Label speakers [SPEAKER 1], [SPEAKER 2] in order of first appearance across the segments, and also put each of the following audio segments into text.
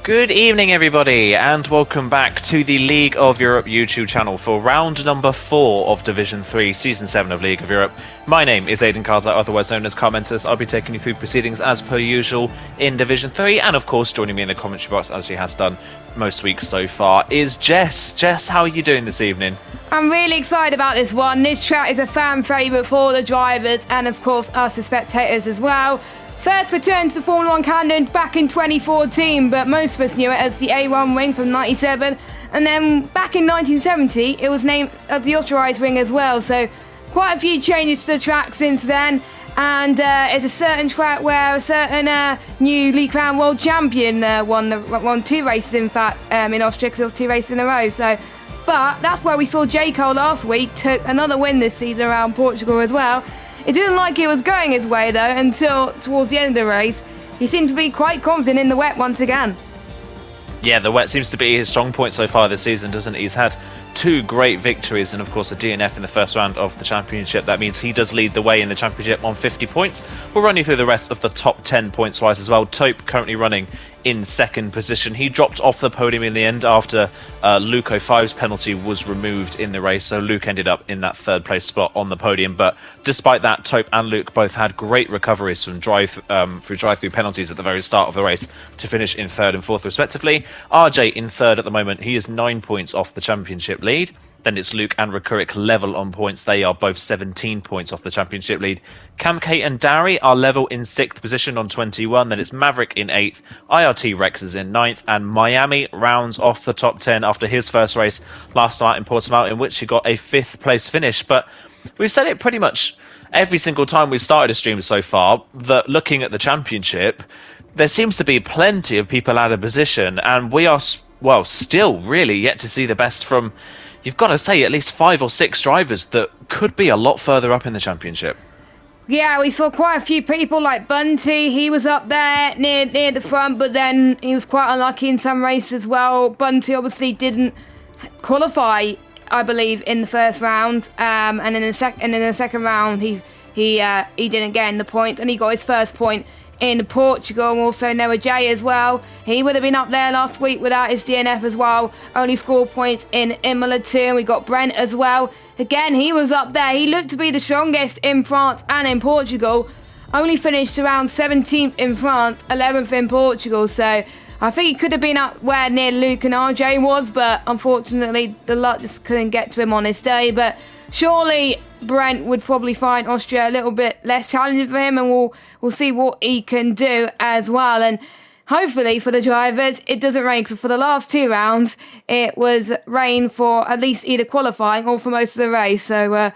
[SPEAKER 1] Good evening, everybody, and welcome back to the League of Europe YouTube channel for round number 4 of Division 3, Season 7 of League of Europe. My name is Aidan Carter, otherwise known as Carmentus. I'll be taking you through proceedings as per usual in Division 3, and of course, joining me in the commentary box, as she has done most weeks so far, is Jess. Jess, how are you doing this evening?
[SPEAKER 2] I'm really excited about this one. This track is a fan favourite for the drivers and, of course, us as spectators as well. First return to the Formula 1 calendar back in 2014, but most of us knew it as the A1 ring from 97. And then back in 1970, it was named as the authorised ring as well. So quite a few changes to the track since then. And it's a certain track where a certain new League Crown World Champion won 2 races, in fact, in Austria, because it was 2 races in a row. But that's where we saw J. Cole last week took another win this season around Portugal as well. It didn't like it was going his way, though, until towards the end of the race. He seemed to be quite confident in the wet once again.
[SPEAKER 1] Yeah, the wet seems to be his strong point so far this season, doesn't it? He's had 2 great victories and, of course, a DNF in the first round of the championship. That means he does lead the way in the championship on 50 points. We'll run you through the rest of the top 10 points-wise as well. Tope currently running in second position. He dropped off the podium in the end after Luke 05's penalty was removed in the race, so Luke ended up in that third place spot on the podium. But despite that, Tope and Luke both had great recoveries from drive-through penalties at the very start of the race to finish in third and fourth respectively. RJ in third at the moment. He is 9 points off the championship lead. Then it's Luke and Rakurik level on points. They are both 17 points off the championship lead. Camkate and Dari are level in 6th position on 21. Then it's Maverick in 8th. IRT Rex is in 9th. And Miami rounds off the top 10 after his first race last night in Portimao, in which he got a 5th place finish. But we've said it pretty much every single time we've started a stream so far, that looking at the championship, there seems to be plenty of people out of position. And we are, well, still really yet to see the best from, you've got to say, at least 5 or 6 drivers that could be a lot further up in the championship.
[SPEAKER 2] Yeah, we saw quite a few people like Bunty. He was up there near the front, but then he was quite unlucky in some races as well. Bunty obviously didn't qualify, I believe, in the first round, and in the second round he didn't get in the point, and he got his first point in Portugal. And also Noah J as well. He would have been up there last week without his DNF as well. Only scored points in Imola too. And we got Brent as well. Again, he was up there. He looked to be the strongest in France and in Portugal. Only finished around 17th in France, 11th in Portugal. So I think he could have been up where near Luke and RJ was, but unfortunately the luck just couldn't get to him on this day. But surely Brent would probably find Austria a little bit less challenging for him, and we'll see what he can do as well. And hopefully for the drivers, it doesn't rain, because for the last 2 rounds, it was rain for at least either qualifying or for most of the race. So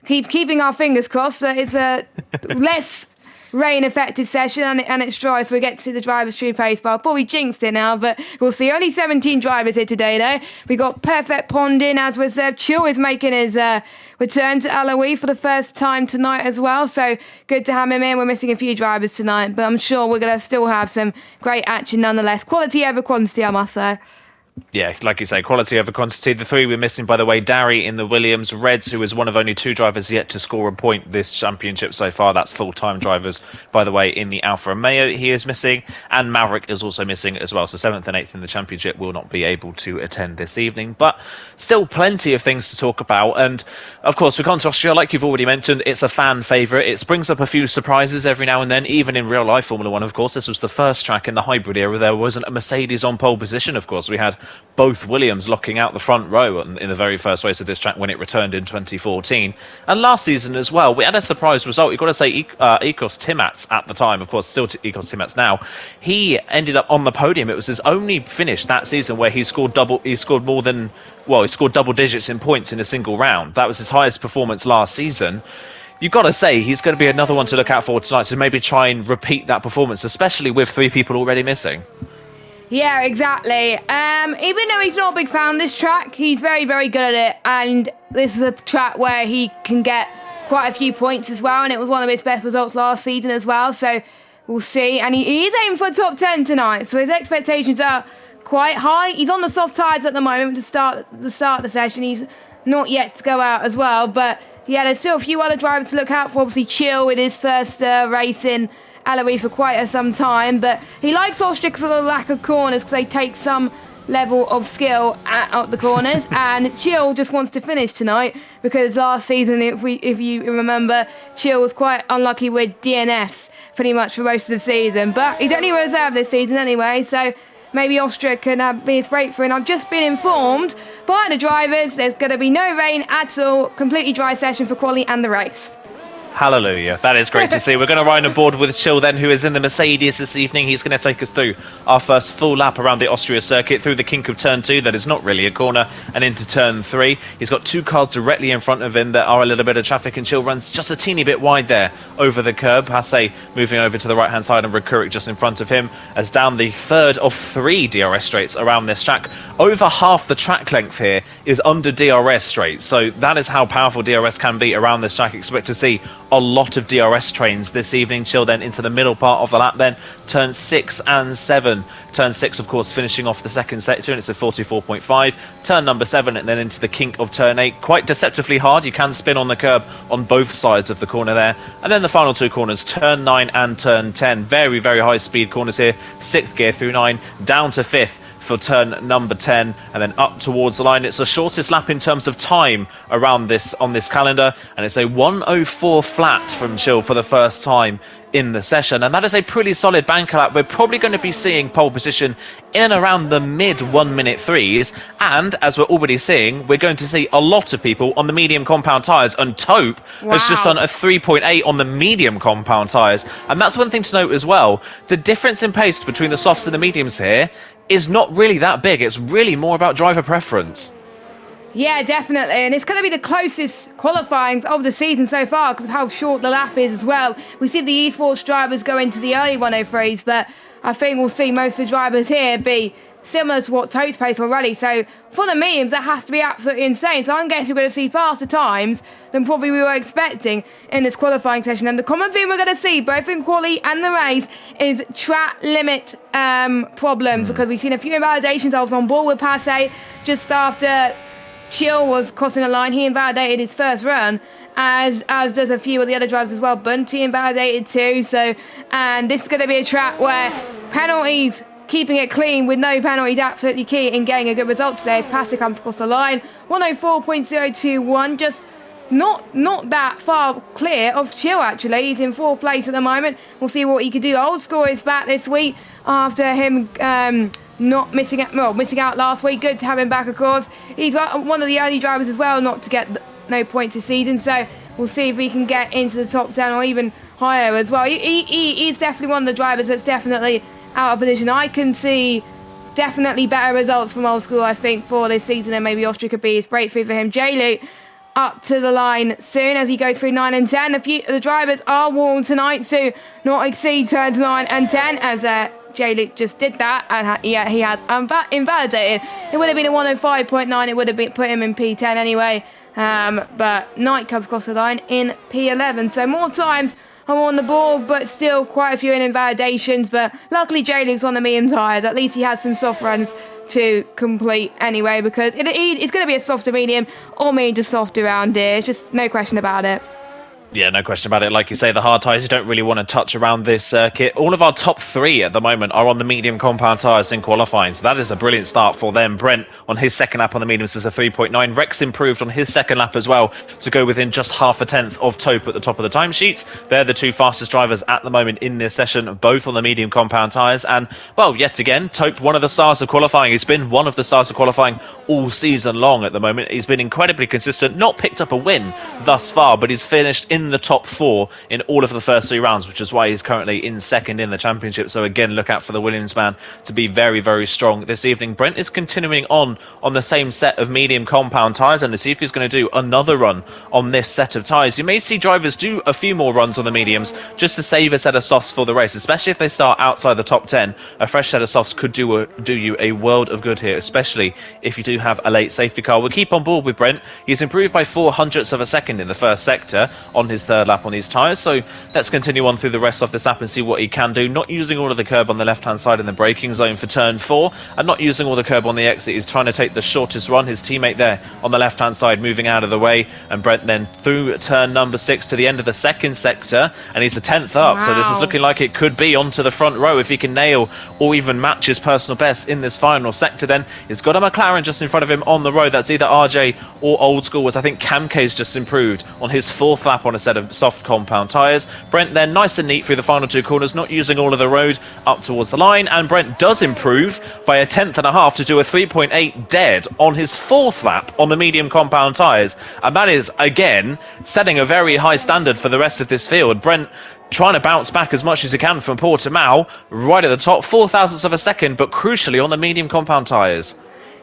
[SPEAKER 2] keeping our fingers crossed that it's a less rain-affected session and it's dry, so we get to see the drivers' true pace. But I'll probably jinxed it now, but we'll see. Only 17 drivers here today, though. We got Perfect Pond in as reserve. Chill is making his return to Alaoui for the first time tonight as well, so good to have him in. We're missing a few drivers tonight, but I'm sure we're going to still have some great action nonetheless. Quality over quantity, I must say.
[SPEAKER 1] Yeah, like you say, quality over quantity. The 3 we're missing, by the way, Dari in the Williams, Reds, who is one of only 2 drivers yet to score a point this championship so far. That's full-time drivers, by the way, in the Alfa Romeo he is missing. And Maverick is also missing as well. So 7th and 8th in the championship will not be able to attend this evening. But still plenty of things to talk about. And, of course, we come to Austria, like you've already mentioned, it's a fan favourite. It brings up a few surprises every now and then, even in real-life Formula 1, of course. This was the first track in the hybrid era. There wasn't a Mercedes on pole position, of course. We had both Williams locking out the front row in the very first race of this track when it returned in 2014. And last season as well, we had a surprise result. You've got to say Ekos Timats at the time, of course, still Ekos Timats now. He ended up on the podium. It was his only finish that season where he scored double digits in points in a single round. That was his highest performance last season. You've got to say he's going to be another one to look out for tonight, to maybe try and repeat that performance, especially with 3 people already missing.
[SPEAKER 2] Yeah, exactly. Even though he's not a big fan of this track, he's very, very good at it. And this is a track where he can get quite a few points as well. And it was one of his best results last season as well. So we'll see. And he is aiming for top 10 tonight. So his expectations are quite high. He's on the soft tyres at the moment to start the session. He's not yet to go out as well. But yeah, there's still a few other drivers to look out for. Obviously, Chill with his first race in LOE for quite some time, but he likes Austria because of the lack of corners, because they take some level of skill out the corners. And Chill just wants to finish tonight, because last season, if you remember, Chill was quite unlucky with DNFs pretty much for most of the season, but he's only reserved this season anyway, so maybe Austria can be his breakthrough. And I've just been informed by the drivers there's going to be no rain at all, completely dry session for quali and the race.
[SPEAKER 1] Hallelujah. That is great to see. We're going to ride on board with Chill then, who is in the Mercedes this evening. He's going to take us through our first full lap around the Austria circuit, through the kink of turn 2, that is not really a corner, and into turn 3. He's got 2 cars directly in front of him that are a little bit of traffic, and Chill runs just a teeny bit wide there over the curb. Hasse moving over to the right-hand side, and Rekurik just in front of him, as down the third of 3 DRS straights around this track. Over half the track length here is under DRS straights, so that is how powerful DRS can be around this track. Expect to see a lot of DRS trains this evening. Chill then into the middle part of the lap, then turn 6 and 7. Turn 6, of course, finishing off the second sector, and it's a 44.5. Turn number 7, and then into the kink of turn 8. Quite deceptively hard. You can spin on the curb on both sides of the corner there. And then the final 2 corners, turn 9 and turn 10. Very, very high speed corners here. 6th gear through 9, down to 5th for turn number 10, and then up towards the line. It's the shortest lap in terms of time around this on this calendar, and it's a 1:04 flat from Chill for the first time in the session, and that is a pretty solid banker lap. We're probably going to be seeing pole position in and around the mid 1 minute 3s, and as we're already seeing, we're going to see a lot of people on the medium compound tyres, and Taupe has just done a 3.8 on the medium compound tyres. And that's one thing to note as well. The difference in pace between the softs and the mediums here is not really that big. It's really more about driver preference.
[SPEAKER 2] Yeah, definitely, and it's going to be the closest qualifying of the season so far because of how short the lap is as well. We see the esports drivers go into the early 103s, but I think we'll see most of the drivers here be similar to what Taupe's pace already. So for the mediums, that has to be absolutely insane. So I'm guessing we're going to see faster times than probably we were expecting in this qualifying session. And the common theme we're going to see, both in quali and the race, is track limit problems, because we've seen a few invalidations. I was on board with Passe just after Chill was crossing the line. He invalidated his first run, as does a few of the other drivers as well. Bunty invalidated too. So, and this is going to be a track where penalties, keeping it clean with no penalties, absolutely key in getting a good result today. As Passe comes across the line, 104.021, just not that far clear of Chill actually. He's in 4th place at the moment. We'll see what he can do. Old Score is back this week after him not missing out last week. Good to have him back, of course. He's one of the early drivers as well not to get no points this season, so we'll see if he can get into the top 10 or even higher as well. He's definitely one of the drivers that's definitely out of position. I can see definitely better results from Old School, I think, for this season, and maybe Austria could be his breakthrough for him. J-Luke up to the line soon as he goes through 9 and 10. A few of the drivers are warned tonight to not exceed turns 9 and 10, as J-Luke just did that, and he has invalidated. It would have been a 105.9, it would have put him in P10 anyway, but Knight comes across the line in P11, so more times I'm on the board, but still quite a few in invalidations. But luckily J-Luke's on the medium tyres. At least he has some soft runs to complete anyway, because it's going to be a softer medium or medium to soft around here. It's just no question about it.
[SPEAKER 1] Yeah, no question about it. Like you say, the hard tyres you don't really want to touch around this circuit. All of our top 3 at the moment are on the medium compound tyres in qualifying, so that is a brilliant start for them. Brent on his second lap on the mediums was a 3.9. Rex improved on his second lap as well to go within just half a tenth of Taupe at the top of the timesheets. They're the 2 fastest drivers at the moment in this session, both on the medium compound tyres. And, well, yet again, Taupe, one of the stars of qualifying. He's been one of the stars of qualifying all season long at the moment. He's been incredibly consistent, not picked up a win thus far, but he's finished in the top 4 in all of the first 3 rounds, which is why he's currently in second in the championship. So again, look out for the Williams man to be very, very strong this evening. Brent is continuing on the same set of medium compound tyres, and to see if he's going to do another run on this set of tyres. You may see drivers do a few more runs on the mediums just to save a set of softs for the race, especially if they start outside the top 10. A fresh set of softs could do you a world of good here, especially if you do have a late safety car. We'll keep on board with Brent. He's improved by 0.04 of a second in the first sector on on his third lap on these tyres. So let's continue on through the rest of this lap and see what he can do. Not using all of the curb on the left-hand side in the braking zone for turn 4, and not using all the curb on the exit. He's trying to take the shortest run. His teammate there on the left-hand side moving out of the way, and Brent then through turn number 6 to the end of the second sector, and he's the 10th up. Wow. So this is looking like it could be onto the front row if he can nail or even match his personal best in this final sector. Then he's got a McLaren just in front of him on the road. That's either RJ or Old School, as I think Camke's just improved on his 4th lap on a set of soft compound tyres. Brent then nice and neat through the final 2 corners, not using all of the road up towards the line, and Brent does improve by a 1/10.5 to do a 3.8 dead on his 4th lap on the medium compound tyres, and that is again setting a very high standard for the rest of this field. Brent trying to bounce back as much as he can from Portimao, right at the top, 0.004 of a second, but crucially on the medium compound tyres.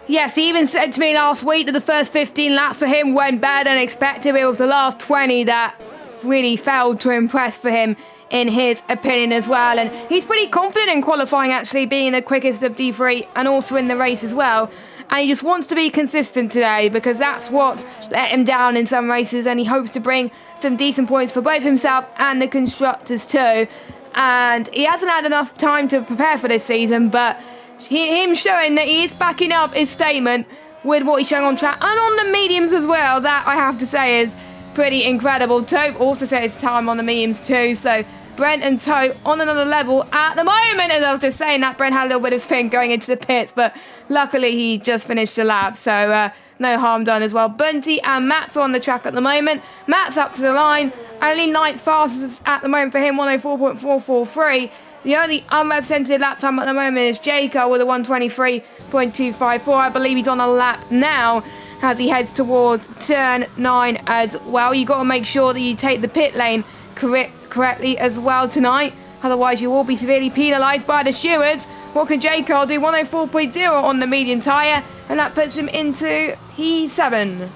[SPEAKER 2] Yes, he even said to me last week that the first 15 laps for him went better than expected. It was the last 20 that really failed to impress for him, in his opinion as well. And he's pretty confident in qualifying, actually, being the quickest of D3 and also in the race as well. And he just wants to be consistent today, because that's what's let him down in some races, and he hopes to bring some decent points for both himself and the constructors too. And he hasn't had enough time to prepare for this season, but him showing that he is backing up his statement with what he's showing on track and on the mediums as well, that I have to say is pretty incredible. Tope also set his time on the mediums too, so Brent and Tope on another level at the moment. As I was just saying that, Brent had a little bit of spin going into the pits, but luckily he just finished the lap, so no harm done as well. Bunty and Matt's on the track at the moment. Matt's up to the line, only 9th fastest at the moment for him, 104.443. The only unrepresented lap time at the moment is Jacob with a 123.254. I believe he's on a lap now as he heads towards turn 9 as well. You've got to make sure that you take the pit lane correctly as well tonight. Otherwise, you will be severely penalised by the stewards. What can Jacob do? 104.0 on the medium tyre, and that puts him into P7.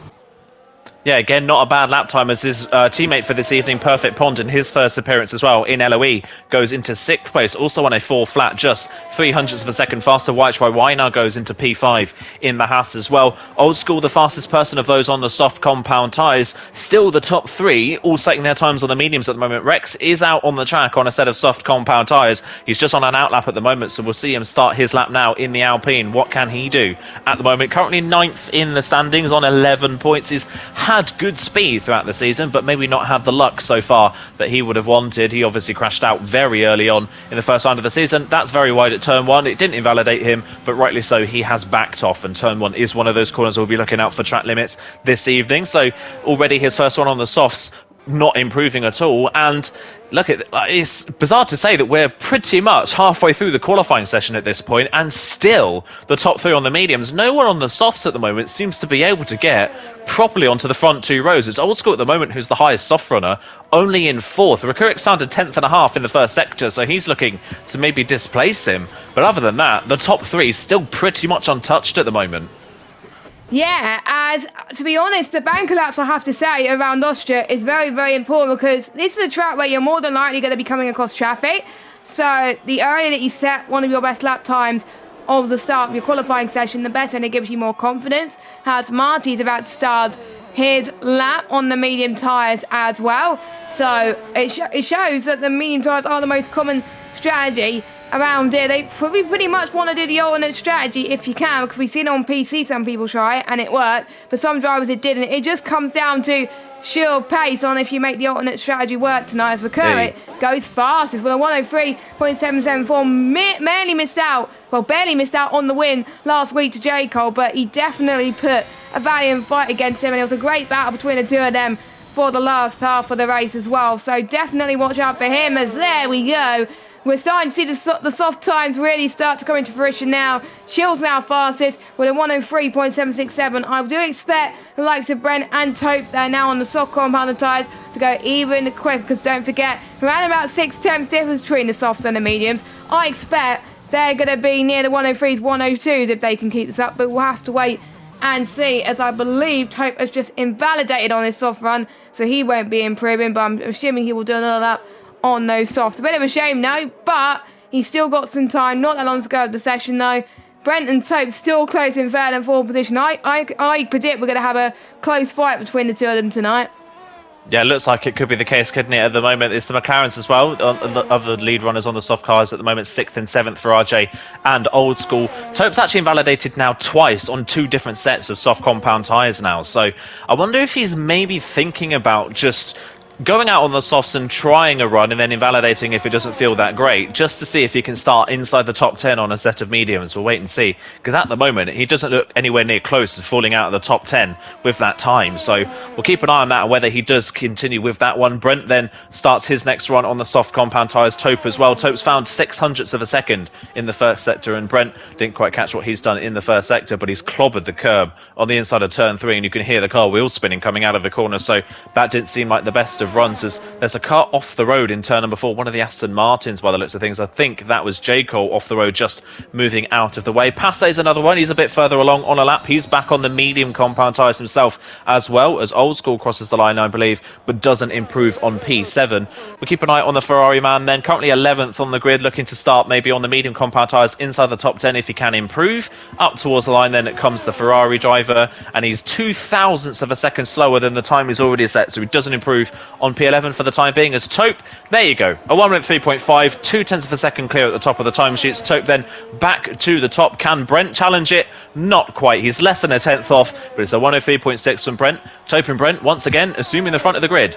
[SPEAKER 1] Yeah, again, not a bad lap time, as his teammate for this evening, Perfect Pond, in his first appearance as well in LOE, goes into 6th place, also on a 4 flat, just 0.03 of a second faster. YHYY now goes into P5 in the Haas as well. Old School, the fastest person of those on the soft compound tyres, still the top 3, all setting their times on the mediums at the moment. Rex is out on the track on a set of soft compound tyres. He's just on an outlap at the moment, so we'll see him start his lap now in the Alpine. What can he do at the moment? Currently 9th in the standings on 11 points. He's had good speed throughout the season, but maybe not had the luck so far that he would have wanted. He obviously crashed out very early on in the first round of the season. That's very wide at turn 1. It didn't invalidate him, but rightly so, he has backed off, and turn 1 is one of those corners we'll be looking out for track limits this evening. So already his first one on the softs, not improving at all. And look, it's bizarre to say that we're pretty much halfway through the qualifying session at this point, and still the top 3 on the mediums. No one on the softs at the moment seems to be able to get properly onto the front 2 rows. It's Old School at the moment who's the highest soft runner, only in 4th. Rakurik's found a 1/10.5 in the first sector, so he's looking to maybe displace him. But other than that, the top 3 is still pretty much untouched at the moment.
[SPEAKER 2] Yeah, as to be honest, the bank collapse, I have to say, around Austria is very, very important, because this is a track where you're more than likely going to be coming across traffic. So the earlier that you set one of your best lap times of the start of your qualifying session, the better, and it gives you more confidence. As Marty's about to start his lap on the medium tyres as well. So it shows that the medium tyres are the most common strategy around here. They probably pretty much want to do the alternate strategy if you can, because we've seen it on PC, some people try it and it worked, but some drivers it didn't. It just comes down to sheer pace on if you make the alternate strategy work tonight. As Rakurik goes fastest with a 103.774, barely missed out on the win last week to J. Cole, but he definitely put a valiant fight against him, and it was a great battle between the two of them for the last half of the race as well. So definitely watch out for him, as there we go. We're starting to see the soft times really start to come into fruition now. Chill's now fastest with a 103.767. I do expect the likes of Brent and Tope, they're now on the soft compound tyres, to go even quicker, because don't forget, around about 6/10 difference between the softs and the mediums. I expect they're going to be near the 103s, 102s if they can keep this up, but we'll have to wait and see, as I believe Tope has just invalidated on his soft run, so he won't be improving, but I'm assuming he will do another lap on those softs. A bit of a shame, no, but he's still got some time. Not that long to go of the session, though. Brent and Tope still close in third and fourth position. I predict we're going to have a close fight between the two of them tonight.
[SPEAKER 1] Yeah, it looks like it could be the case, couldn't it? At the moment, it's the McLarens as well, of the lead runners on the soft cars at the moment, 6th and 7th for RJ and Old School. Tope's actually invalidated now twice on 2 different sets of soft compound tyres now, so I wonder if he's maybe thinking about just going out on the softs and trying a run and then invalidating if it doesn't feel that great, just to see if he can start inside the top 10 on a set of mediums. We'll wait and see, because at the moment he doesn't look anywhere near close to falling out of the top 10 with that time, so we'll keep an eye on that and whether he does continue with that one. Brent then starts his next run on the soft compound tyres. Tope as well. Tope's found 600ths of a second in the first sector, and Brent didn't quite catch what he's done in the first sector, but he's clobbered the curb on the inside of turn 3, and you can hear the car wheel spinning coming out of the corner, so that didn't seem like the best of runs, as there's a car off the road in turn number 4, one of the Aston Martins by the looks of things. I think that was J. Cole off the road, just moving out of the way. Passay's another one. He's a bit further along on a lap. He's back on the medium compound tyres himself, as well as Old School crosses the line, I believe, but doesn't improve on P7. We'll keep an eye on the Ferrari man then, currently 11th on the grid, looking to start maybe on the medium compound tyres inside the top 10 if he can improve. Up towards the line then it comes the Ferrari driver, and he's 0.02 of a second slower than the time he's already set, so he doesn't improve on P11 for the time being. As Tope, there you go, a 1 minute 3.5, 0.2 of a second clear at the top of the timesheets. Tope then back to the top. Can Brent challenge it? Not quite. He's less than a tenth off, but it's a 103.6 from Brent. Tope and Brent once again assuming the front of the grid.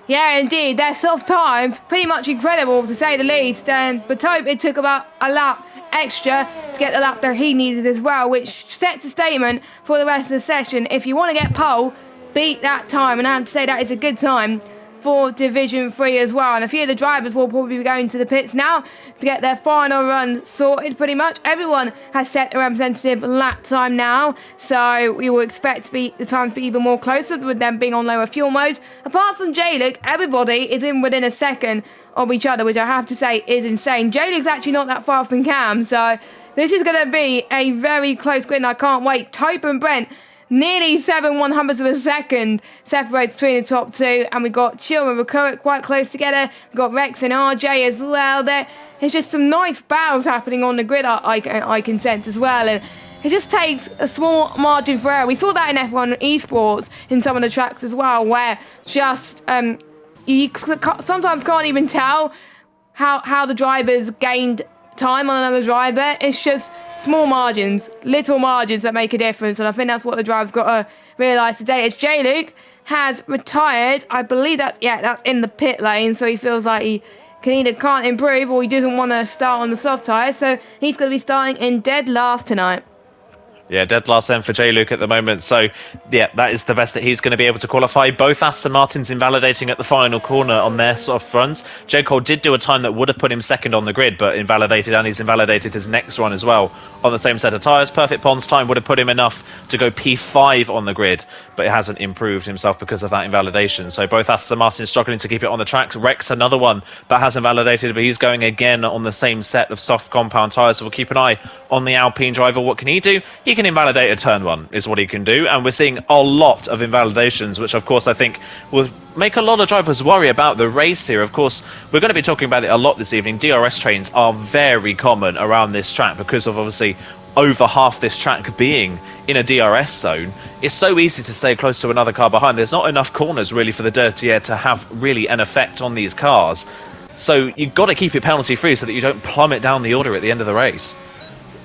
[SPEAKER 2] Yeah, indeed, their soft times pretty much incredible to say the least. But Tope, it took about a lap extra to get the lap that he needed as well, which sets a statement for the rest of the session. If you want to get pole, beat that time, and I have to say that is a good time for Division 3 as well. And a few of the drivers will probably be going to the pits now to get their final run sorted. Pretty much everyone has set a representative lap time now, so we will expect the time to be even more closer with them being on lower fuel modes. Apart from J-Luke, everybody is in within a second of each other, which I have to say is insane. J-Luke's actually not that far from Cam, so this is going to be a very close grid, and I can't wait. Tope and Brent, nearly 7/100ths of a second separates between the top 2, and we got Chill and Recurrent quite close together. We've got Rex and RJ as well. There's just some nice battles happening on the grid, I can sense as well, and it just takes a small margin for error. We saw that in F1 esports in some of the tracks as well, where just you sometimes can't even tell how the drivers gained time on another driver. It's just small margins, little margins that make a difference, and I think that's what the driver's got to realise today. As J-Luke has retired, I believe that's in the pit lane, so he feels like he can't improve, or he doesn't want to start on the soft tyres, so he's going to be starting in dead last tonight.
[SPEAKER 1] Yeah, dead last end for J-Luke at the moment. So, yeah, that is the best that he's going to be able to qualify. Both Aston Martins invalidating at the final corner on their soft runs. J. Cole did do a time that would have put him second on the grid, but invalidated, and he's invalidated his next run as well on the same set of tyres. Perfect Pond's time would have put him enough to go P5 on the grid, but it hasn't improved himself because of that invalidation. So both Aston Martins struggling to keep it on the track. Rex, another one that has invalidated, but he's going again on the same set of soft compound tyres. So we'll keep an eye on the Alpine driver. What can he do? He can invalidate a turn 1 is what he can do, and we're seeing a lot of invalidations, which of course I think will make a lot of drivers worry about the race here. Of course, we're going to be talking about it a lot this evening. DRS trains are very common around this track because of obviously over half this track being in a DRS zone. It's so easy to stay close to another car behind. There's not enough corners really for the dirty air to have really an effect on these cars, so you've got to keep it penalty free so that you don't plummet down the order at the end of the race.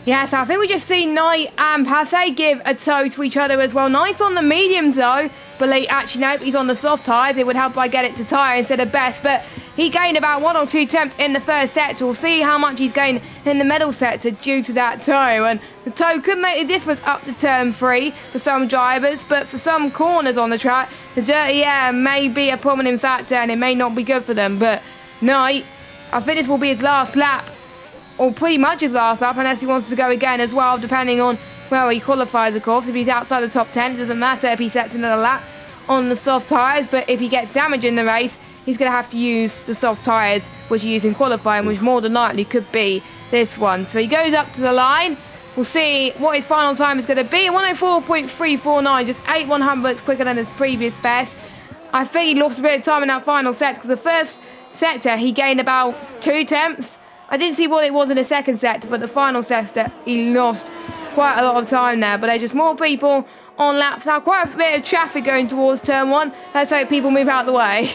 [SPEAKER 2] Yes, I think we just see Knight and Passay give a toe to each other as well. Knight's on the mediums though, but actually no, he's on the soft tyres. It would help I get it to tyre instead of best, but he gained about 1 or 2 attempts in the first sector. We'll see how much he's gained in the middle sector due to that toe, and the toe could make a difference up to turn 3 for some drivers, but for some corners on the track, the dirty air may be a prominent factor and it may not be good for them. But Knight, I think this will be his last lap, or pretty much his last lap, unless he wants to go again as well, depending on where he qualifies, of course. If he's outside the top 10, it doesn't matter if he sets another lap on the soft tyres, but if he gets damage in the race, he's going to have to use the soft tyres which he used in qualifying, which more than likely could be this one. So he goes up to the line. We'll see what his final time is going to be. 104.349, just 8/100ths quicker than his previous best. I think he lost a bit of time in that final set, because the first sector he gained about 2 attempts. I didn't see what it was in the second sector, but the final sector he lost quite a lot of time there. But there's just more people on laps now. Quite a bit of traffic going towards turn 1. Let's hope people move out of the way.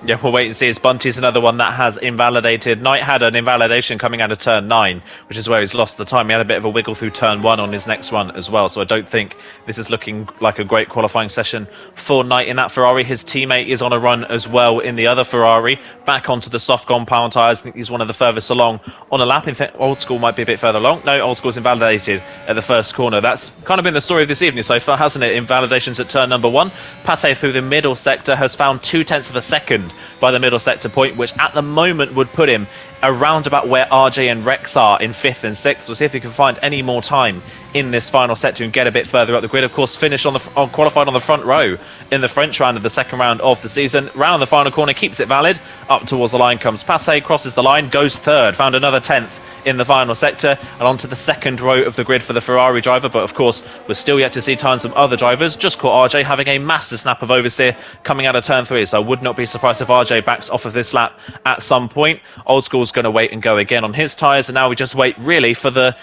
[SPEAKER 1] Yeah, we'll wait and see. As Bunty's another one that has invalidated. Knight had an invalidation coming out of turn 9, which is where he's lost the time. He had a bit of a wiggle through turn 1 on his next one as well. So I don't think this is looking like a great qualifying session for Knight in that Ferrari. His teammate is on a run as well in the other Ferrari. Back onto the soft compound tyres. I think he's one of the furthest along on a lap. In fact, Old School might be a bit further along. No, Old School's invalidated at the first corner. That's kind of been the story of this evening so far, hasn't it? Invalidations at turn number 1. Passe through the middle sector has found 0.2 of a second by the middle sector point, which at the moment would put him around about where RJ and Rex are in 5th and 6th. We'll see if he can find any more time in this final sector and get a bit further up the grid. Of course, finished qualified on the front row in the French round of the second round of the season. Round the final corner, keeps it valid. Up towards the line comes Passe, crosses the line, goes 3rd, found another 10th in the final sector, and onto the second row of the grid for the Ferrari driver. But of course, we're still yet to see times from other drivers. Just caught RJ having a massive snap of oversteer coming out of turn 3, so I would not be surprised if RJ backs off of this lap at some point. Old School's going to wait and go again on his tyres, and now we just wait really for the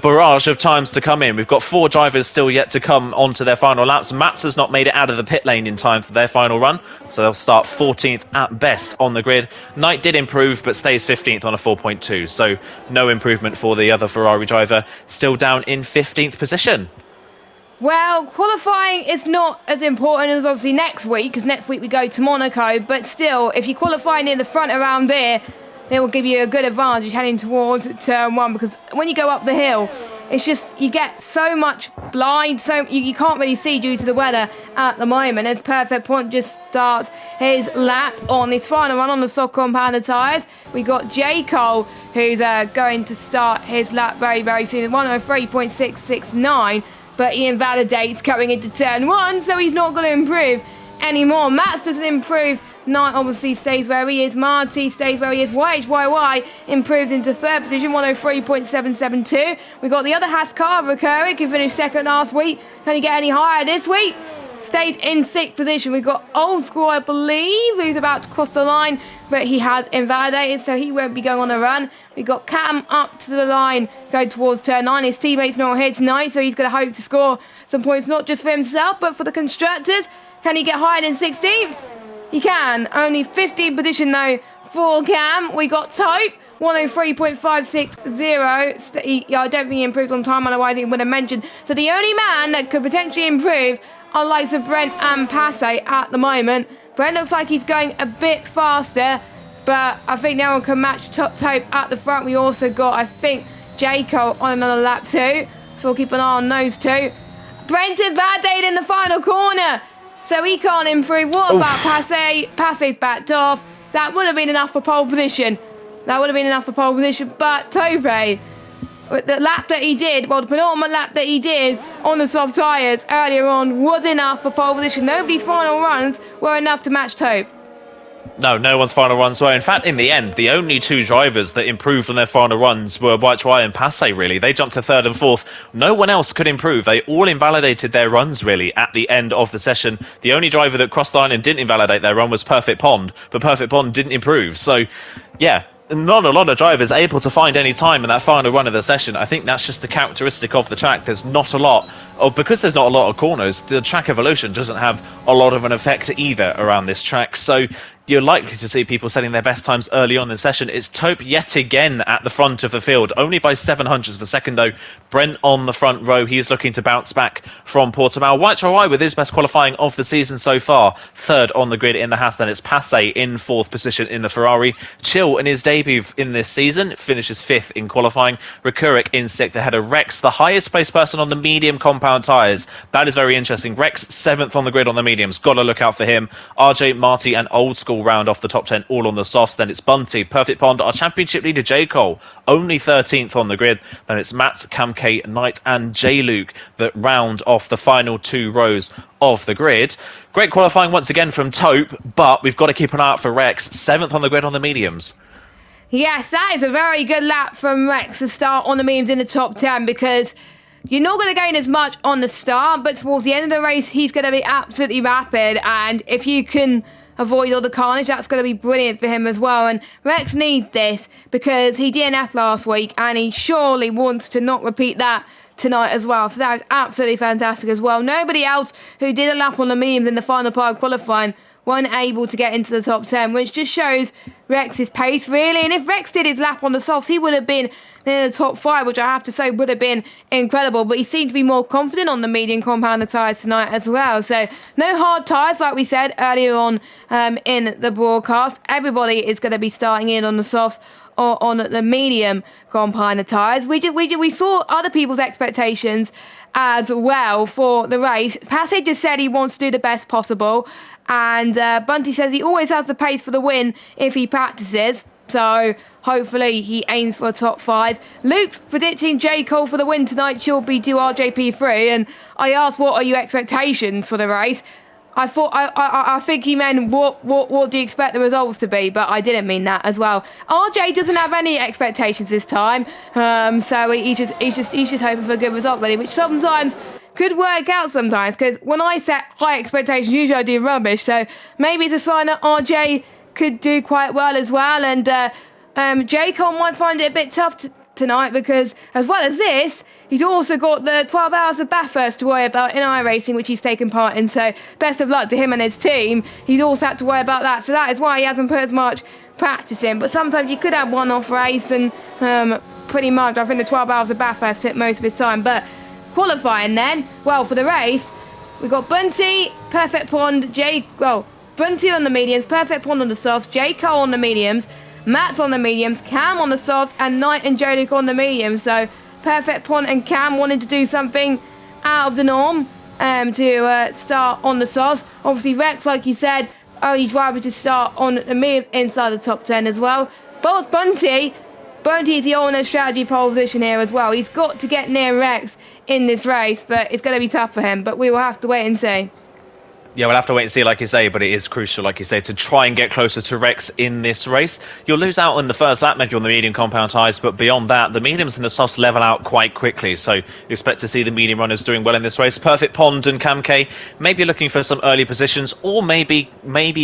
[SPEAKER 1] barrage of times to come in. We've got 4 drivers still yet to come onto their final laps. Mats has not made it out of the pit lane in time for their final run, so they'll start 14th at best on the grid. Knight did improve, but stays 15th on a 4.2, so no improvement for the other Ferrari driver, still down in 15th position.
[SPEAKER 2] Well, qualifying is not as important as obviously next week, because next week we go to Monaco, but still, if you qualify near the front around here, it will give you a good advantage heading towards turn 1, because when you go up the hill, it's just, you get so much blind, so you can't really see due to the weather at the moment. As Perfect Point just starts his lap on his final run on the soft compounded tyres. We got J. Cole, who's going to start his lap very, very soon, 103.669, but he invalidates coming into turn 1, so he's not going to improve anymore. Mats doesn't improve. Knight obviously stays where he is. Marty stays where he is. YHYY improved into 3rd position, 103.772. We got the other Haas car, Recurrick, who finished 2nd last week. Can he get any higher this week? Stayed in 6th position. We got Old School, I believe, who's about to cross the line, but he has invalidated, so he won't be going on a run. We got Cam up to the line, going towards turn 9. His teammate's not here tonight, so he's going to hope to score some points, not just for himself, but for the constructors. Can he get higher than 16th? He can. Only 15th position though for Cam. We got Tope, 103.560. I don't think he improves on time, otherwise he would have mentioned. So the only man that could potentially improve are likes of Brent and Passe at the moment. Brent looks like he's going a bit faster, but I think no one can match Tope at the front. We also got, I think, Jaco on another lap too. So we'll keep an eye on those two. Brent invalidated in the final corner, so he can't improve. What about Passe? Passe's backed off. That would have been enough for pole position. But Tope, the lap that he did, well, the penultimate lap that he did on the soft tyres earlier on was enough for pole position. Nobody's final runs were enough to match Tope.
[SPEAKER 1] No one's final runs were. In fact, in the end, the only 2 drivers that improved on their final runs were YHY and Passe, really. They jumped to 3rd and 4th. No one else could improve. They all invalidated their runs, really, at the end of the session. The only driver that crossed the line and didn't invalidate their run was Perfect Pond, but Perfect Pond didn't improve. So, yeah, not a lot of drivers able to find any time in that final run of the session. I think that's just the characteristic of the track. There's not a lot, because there's not a lot of corners, the track evolution doesn't have a lot of an effect either around this track. So you're likely to see people setting their best times early on in the session. It's Tope yet again at the front of the field, only by 700ths of a second though. Brent on the front row, he's looking to bounce back from Portimao. YHY with his best qualifying of the season so far, 3rd on the grid in the Haas. Then it's Passe in 4th position in the Ferrari. Chill in his debut in this season finishes 5th in qualifying. Recurrick in 6th ahead of Rex, the highest placed person on the medium compound tyres. That is very interesting. Rex 7th on the grid on the mediums, gotta look out for him. RJ, Marty and Old School round off the top 10 all on the softs. Then it's Bunty, Perfect Pond, our championship leader J. Cole, only 13th on the grid. Then it's Matt, Cam K, Knight and J. Luke that round off the final 2 rows of the grid. Great qualifying once again from Tope, but we've got to keep an eye out for Rex, 7th on the grid on the mediums.
[SPEAKER 2] Yes, that is a very good lap from Rex to start on the mediums in the top 10, because you're not going to gain as much on the start, but towards the end of the race, he's going to be absolutely rapid. And if you can avoid all the carnage. That's going to be brilliant for him as well. And Rex needs this because he DNF'd last week and he surely wants to not repeat that tonight as well. So that was absolutely fantastic as well. Nobody else who did a lap on the mediums in the final part of qualifying weren't able to get into the top 10, which just shows Rex's pace, really. And if Rex did his lap on the softs, he would have been in the top 5, which I have to say would have been incredible. But he seemed to be more confident on the medium compounder tyres tonight as well. So no hard tyres, like we said earlier on in the broadcast. Everybody is going to be starting in on the softs or on the medium compounder tyres. We saw other people's expectations as well for the race. Passage just said he wants to do the best possible. And Bunty says he always has the pace for the win if he practices. So hopefully he aims for a top 5. Luke's predicting J. Cole for the win tonight. She'll be to RJP3. And I asked, what are your expectations for the race? I think he meant what do you expect the results to be, but I didn't mean that as well. RJ doesn't have any expectations this time, so he's just hoping for a good result, really, which sometimes could work out sometimes, because when I set high expectations, usually I do rubbish, so maybe it's a sign that RJ could do quite well as well, and J. Cole might find it a bit tough tonight, because as well as this, he's also got the 12 hours of Bathurst to worry about in iRacing, which he's taken part in, so best of luck to him and his team. He's also had to worry about that, so that is why he hasn't put as much practice in, but sometimes you could have one-off race, and pretty much I think the 12 hours of Bathurst took most of his time, but qualifying then, well, for the race, we've got Bunty, Perfect Pond, Bunty on the mediums, Perfect Pond on the softs, J. Cole on the mediums, Matt's on the mediums, Cam on the softs, and Knight and Joe Luke on the mediums. So Perfect Pond and Cam wanted to do something out of the norm to start on the softs. Obviously Rex, like you said, only driver to start on the mediums inside the top 10 as well. Both Bunty is the owner strategy pole position here as well. He's got to get near Rex in this race, but it's going to be tough for him. But we will have to wait and see.
[SPEAKER 1] Yeah, we'll have to wait and see, like you say, but it is crucial, like you say, to try and get closer to Rex in this race. You'll lose out on the first lap, maybe on the medium compound tyres, but beyond that, the mediums and the softs level out quite quickly. So you expect to see the medium runners doing well in this race. Perfect Pond and Cam K maybe looking for some early positions, or maybe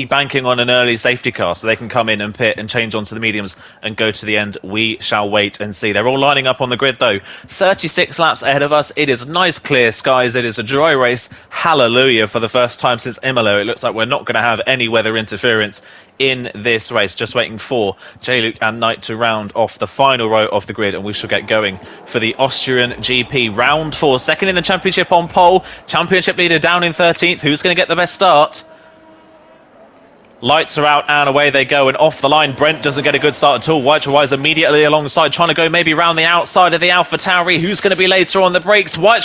[SPEAKER 1] banking on an early safety car so they can come in and pit and change onto the mediums and go to the end. We shall wait and see. They're all lining up on the grid, though. 36 laps ahead of us. It is nice, clear skies. It is a dry race. Hallelujah for the first time since Imola. It looks like we're not going to have any weather interference in this race. Just waiting for J. Luke and Knight to round off the final row of the grid, and we shall get going for the Austrian GP. Round 4, second in the championship on pole. Championship leader down in 13th. Who's going to get the best start? Lights are out and away they go, and off the line Brent doesn't get a good start at all. White immediately alongside, trying to go maybe round the outside of the Alpha Tauri. Who's going to be later on the brakes? White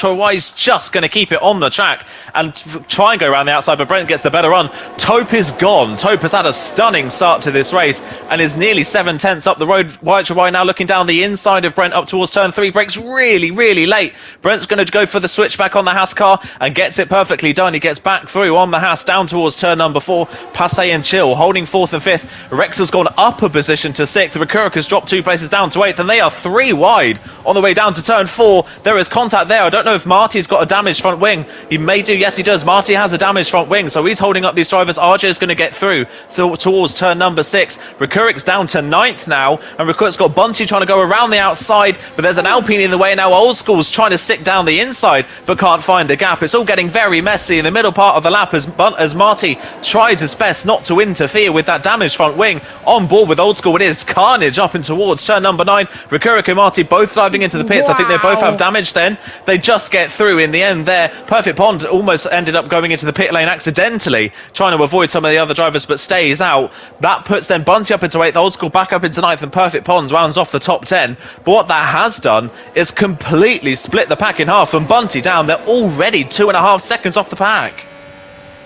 [SPEAKER 1] just going to keep it on the track and try and go around the outside, but Brent gets the better run. Tope is gone. Tope has had a stunning start to this race and is nearly 7/10 up the road. White now looking down the inside of Brent up towards turn 3. Brakes really late. Brent's going to go for the switchback on the Haas car and gets it perfectly done. He gets back through on the Haas down towards turn number 4. Passe and Chill holding 4th and 5th. Rex has gone up a position to 6th. Rakurik has dropped 2 places down to 8th, and they are 3 wide on the way down to turn 4. There is contact there. I don't know if Marty's got a damaged front wing. He may do. Yes, he does. Marty has a damaged front wing, so he's holding up these drivers. RJ is going to get through towards turn number 6. Rakurik's down to 9th now, and Rakurik's got Bunty trying to go around the outside, but there's an Alpine in the way now. Old School's trying to stick down the inside, but can't find a gap. It's all getting very messy in the middle part of the lap as Marty tries his best not to interfere with that damaged front wing. On board with Old School, it is carnage up and towards turn number 9. Rakurik and Marty both diving into the pits. Wow. I think they both have damage then. They just get through in the end there. Perfect Pond almost ended up going into the pit lane accidentally, trying to avoid some of the other drivers, but stays out. That puts then Bunty up into 8th, Old School back up into 9th, and Perfect Pond rounds off the top 10. But what that has done is completely split the pack in half, and Bunty down. They're already 2.5 seconds off the pack.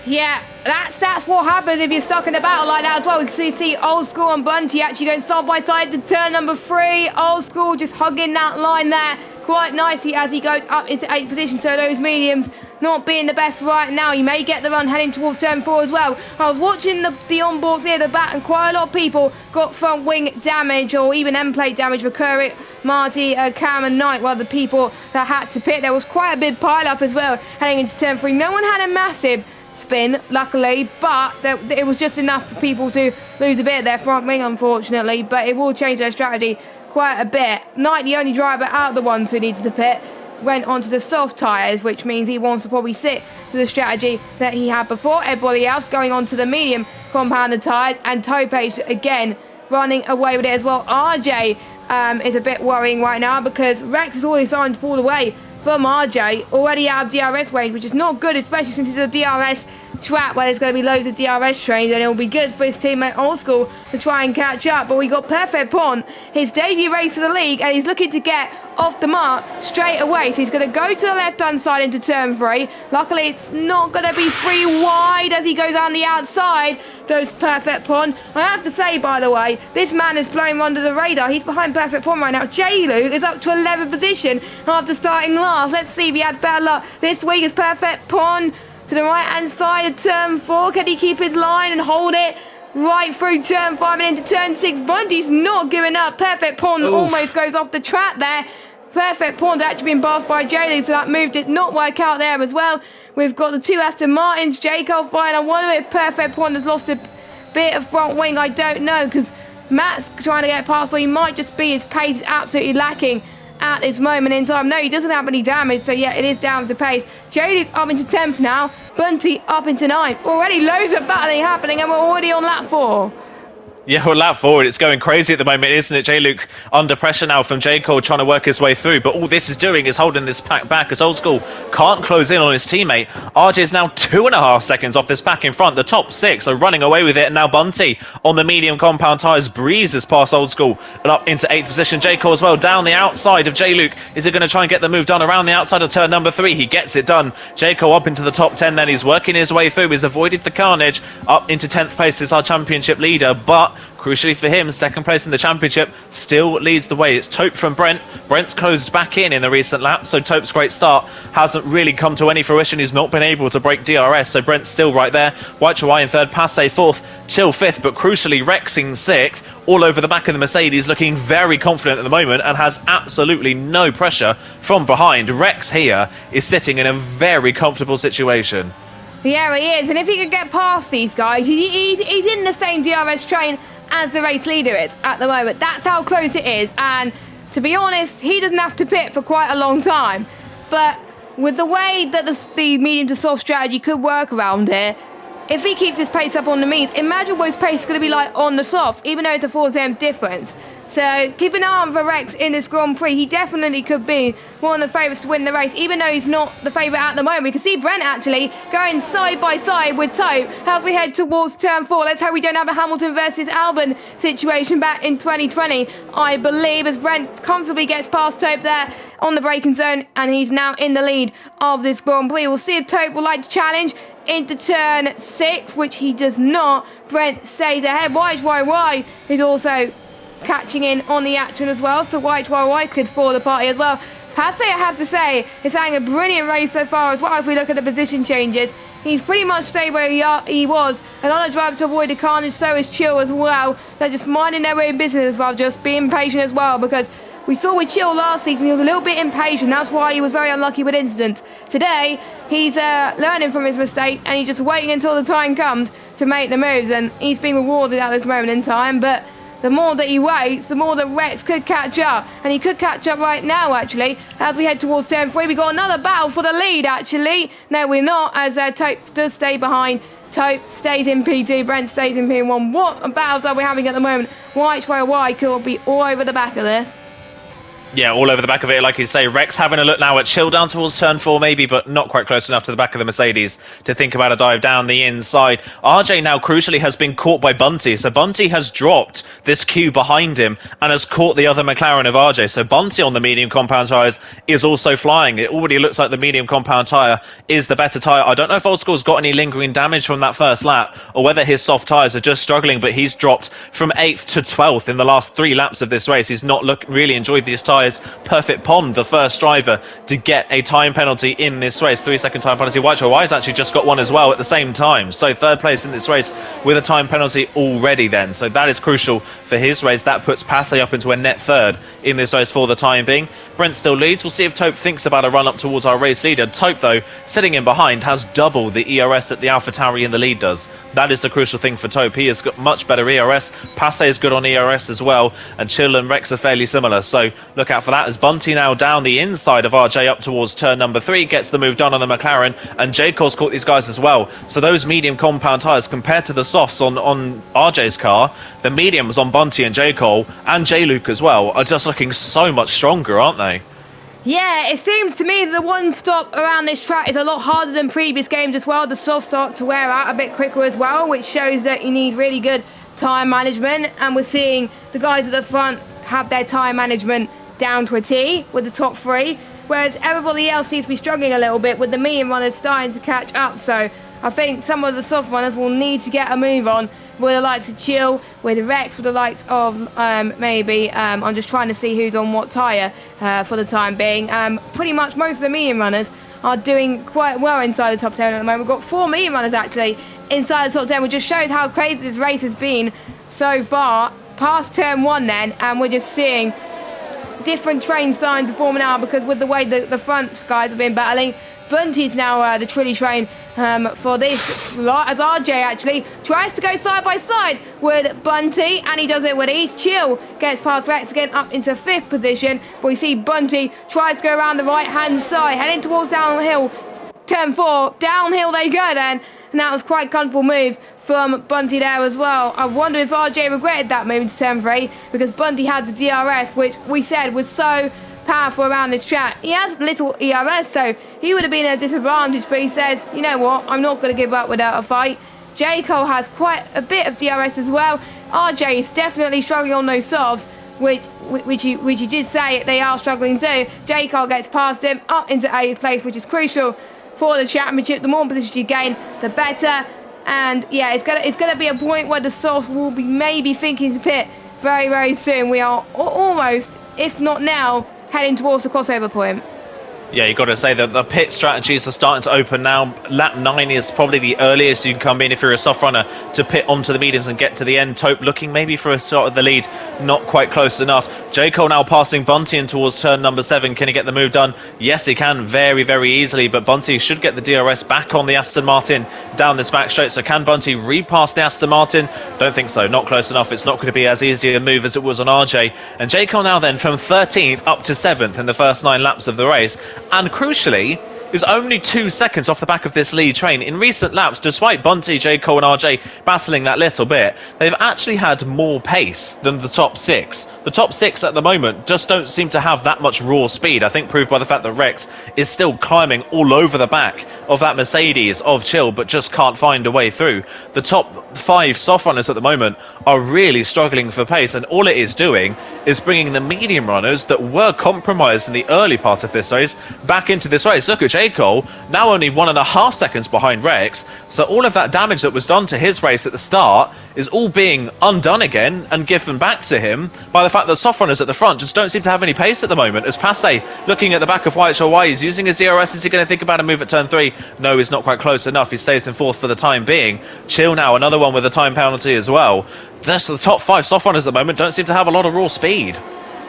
[SPEAKER 2] Yeah, that's what happens if you're stuck in a battle like that as well. We can see Old School and Bunty actually going side by side to turn number 3. Old School just hugging that line there quite nicely as he goes up into 8th position. So those mediums not being the best right now. You may get the run heading towards turn 4 as well. I was watching the onboards near the back, and quite a lot of people got front wing damage or even end plate damage. Rakurik, Marty, Cam and Knight were the people that had to pit. There was quite a big pile up as well heading into turn 3. No one had a massive spin, luckily, but it was just enough for people to lose a bit of their front wing, unfortunately, but it will change their strategy quite a bit. Knight, the only driver out of the ones who needed to pit, went onto the soft tyres, which means he wants to probably stick to the strategy that he had before. Everybody else going on to the medium compounded tyres, and Topage again running away with it as well. RJ is a bit worrying right now because Rex is already starting to pull away from RJ, already out of DRS range, which is not good, especially since it's a DRS trap where there's going to be loads of DRS trains, and it'll be good for his teammate Old School to try and catch up. But we got Perfect Pon, his debut race of the league, and he's looking to get off the mark straight away. So he's going to go to the left-hand side into turn 3. Luckily, it's not going to be free wide as he goes on the outside. Goes Perfect Pon. I have to say, by the way, this man is flying under the radar. He's behind Perfect Pon right now. J-Luke is up to 11th position after starting last. Let's see if he has better luck this week. Is Perfect Pon to the right-hand side of turn 4. Can he keep his line and hold it right through turn 5 and into turn 6? Bundy's not giving up. Perfect Pon almost goes off the track there. Perfect Pon's actually been passed by J-Luke, so that move did not work out there as well. We've got the 2 Aston Martins, Jacob fine. I wonder if Perfect Pon has lost a bit of front wing. I don't know, because Matt's trying to get past, or he might just be, his pace is absolutely lacking at this moment in time. No, he doesn't have any damage, so yeah, it is down to pace. J-Luke up into 10th now. Bunty up into 9th. Already loads of battling happening, and we're already on lap 4.
[SPEAKER 1] Yeah, well, lap forward, it's going crazy at the moment, isn't it? J-Luke under pressure now from J. Cole trying to work his way through, but all this is doing is holding this pack back as Old School can't close in on his teammate. RJ is now 2.5 seconds off this pack in front. The top 6 are running away with it, and now Bunty on the medium compound tyres breezes past Old School and up into 8th position. J. Cole as well down the outside of J-Luke. Is he going to try and get the move done around the outside of turn number 3? He gets it done. J. Cole up into the top 10 then. He's working his way through. He's avoided the carnage. Up into 10th place is our championship leader, but crucially for him, 2nd place in the championship still leads the way. It's Taupe from Brent. Brent's closed back in the recent lap, so Taupe's great start hasn't really come to any fruition. He's not been able to break DRS, so Brent's still right there. White Chawai in 3rd, Passe 4th, Chill 5th, but crucially Rexing 6th, all over the back of the Mercedes, looking very confident at the moment and has absolutely no pressure from behind. Rex here is sitting in a very comfortable situation.
[SPEAKER 2] Yeah, he is, and if he could get past these guys, he's in the same DRS train as the race leader is at the moment. That's how close it is, and to be honest, he doesn't have to pit for quite a long time. But with the way that the medium to soft strategy could work around here, if he keeps his pace up on the mediums, imagine what his pace is going to be like on the softs, even though it's a 4 difference. So keep an eye on for Rex in this Grand Prix. He definitely could be one of the favourites to win the race, even though he's not the favourite at the moment. We can see Brent actually going side by side with Taupe as we head towards turn 4. Let's hope we don't have a Hamilton versus Albon situation back in 2020, I believe, as Brent comfortably gets past Taupe there on the braking zone, and he's now in the lead of this Grand Prix. We'll see if Taupe will like to challenge into turn 6, which he does not. Brent stays ahead. YY is also catching in on the action as well, so YY could spoil the party as well. Passe, I have to say, is having a brilliant race so far as well. If we look at the position changes, he's pretty much stayed where he was. Another driver to avoid the carnage, so is Chill as well. They're just minding their own business as well, just being patient as well, because we saw with Chill last season, he was a little bit impatient. That's why he was very unlucky with incidents. Today, he's learning from his mistake, and he's just waiting until the time comes to make the moves, and he's being rewarded at this moment in time. But the more that he waits, the more that Rex could catch up. And he could catch up right now, actually, as we head towards turn 3. We got another battle for the lead, actually. No, we're not, as Taupe does stay behind. Taupe stays in P2, Brent stays in P1. What battles are we having at the moment? YY could be all over the back of this.
[SPEAKER 1] Yeah, all over the back of it, like you say. Rex having a look now at Chill down towards turn 4 maybe, but not quite close enough to the back of the Mercedes to think about a dive down the inside. RJ now crucially has been caught by Bunty, so Bunty has dropped this queue behind him and has caught the other McLaren of RJ. So Bunty on the medium compound tyres is also flying. It already looks like the medium compound tyre is the better tyre. I don't know if Old School's got any lingering damage from that first lap or whether his soft tyres are just struggling, but he's dropped from 8th to 12th in the last 3 laps of this race. He's not really enjoyed these tyres tyres. Perfect Pond, the first driver to get a time penalty in this race. 3-second time penalty. White has actually just got one as well at the same time. So third place in this race with a time penalty already then. So that is crucial for his race. That puts Passe up into a net third in this race for the time being. Brent still leads. We'll see if Taupe thinks about a run up towards our race leader. Taupe, though, sitting in behind, has double the ERS that the AlphaTauri in the lead does. That is the crucial thing for Taupe. He has got much better ERS. Passe is good on ERS as well, and Chill and Rex are fairly similar. So look out for that as Bunty now down the inside of RJ up towards turn number 3, gets the move done on the McLaren, and J-Cole's caught these guys as well. So those medium compound tyres compared to the softs on RJ's car, the mediums on Bunty and J-Cole and J-Luke as well are just looking so much stronger, aren't they?
[SPEAKER 2] Yeah, it seems to me the one stop around this track is a lot harder than previous games as well. The soft start to wear out a bit quicker as well, which shows that you need really good time management. And we're seeing the guys at the front have their time management down to a T with the top 3, whereas everybody else seems to be struggling a little bit with the medium runners starting to catch up. So I think some of the soft runners will need to get a move on with the likes of Chill, with Rex, with the likes of maybe, I'm just trying to see who's on what tyre for the time being. Pretty much most of the medium runners are doing quite well inside the top 10 at the moment. We've got 4 medium runners actually inside the top 10, which just shows how crazy this race has been so far. Past turn 1 then, and we're just seeing different trains starting to form now because with the way the front guys have been battling. Bunty's now the Trilly train for this lot, as RJ actually tries to go side by side with Bunty, and he does it with ease. Chill gets past Rex again up into 5th position, but we see Bunty tries to go around the right hand side, heading towards downhill, turn 4, downhill they go then, and that was quite a comfortable move from Bunty there as well. I wonder if RJ regretted that move into turn 3, because Bunty had the DRS, which we said was so powerful around this track. He has little ERS, so he would have been at a disadvantage, but he says, you know what, I'm not going to give up without a fight. J. Cole has quite a bit of DRS as well. RJ is definitely struggling on those softs, which you did say they are struggling too. J. Cole gets past him up into 8th place, which is crucial for the championship. The more position you gain, the better. And yeah, it's gonna be a point where the softs will be maybe thinking to pit very, very soon. We are almost, if not now, heading towards the crossover point.
[SPEAKER 1] Yeah, you've got to say that the pit strategies are starting to open now. Lap 9 is probably the earliest you can come in if you're a soft runner to pit onto the mediums and get to the end. Taupe looking maybe for a shot of the lead, not quite close enough. J. Cole now passing Bunty in towards turn number 7. Can he get the move done? Yes, he can, very, very easily, but Bunty should get the DRS back on the Aston Martin down this back straight. So can Bunty repass the Aston Martin? Don't think so, not close enough. It's not going to be as easy a move as it was on RJ. And J. Cole now then from 13th up to 7th in the first 9 laps of the race. And crucially, is only 2 seconds off the back of this lead train. In recent laps, despite Bunty, J. Cole and RJ battling that little bit, they've actually had more pace than the top 6. The top 6 at the moment just don't seem to have that much raw speed, I think proved by the fact that Rex is still climbing all over the back of that Mercedes of Chill, but just can't find a way through. The top 5 soft runners at the moment are really struggling for pace, and all it is doing is bringing the medium runners that were compromised in the early part of this race back into this race. Look at J. Cole, now only 1.5 seconds behind Rex, so all of that damage that was done to his race at the start is all being undone again and given back to him by the fact that soft runners at the front just don't seem to have any pace at the moment. As Passe looking at the back of White Hawaii, he's using his ERS. Is he going to think about a move at turn 3? No, he's not quite close enough. He stays in 4th for the time being. Chill now, another one with a time penalty as well. That's the top 5 soft runners at the moment don't seem to have a lot of raw speed.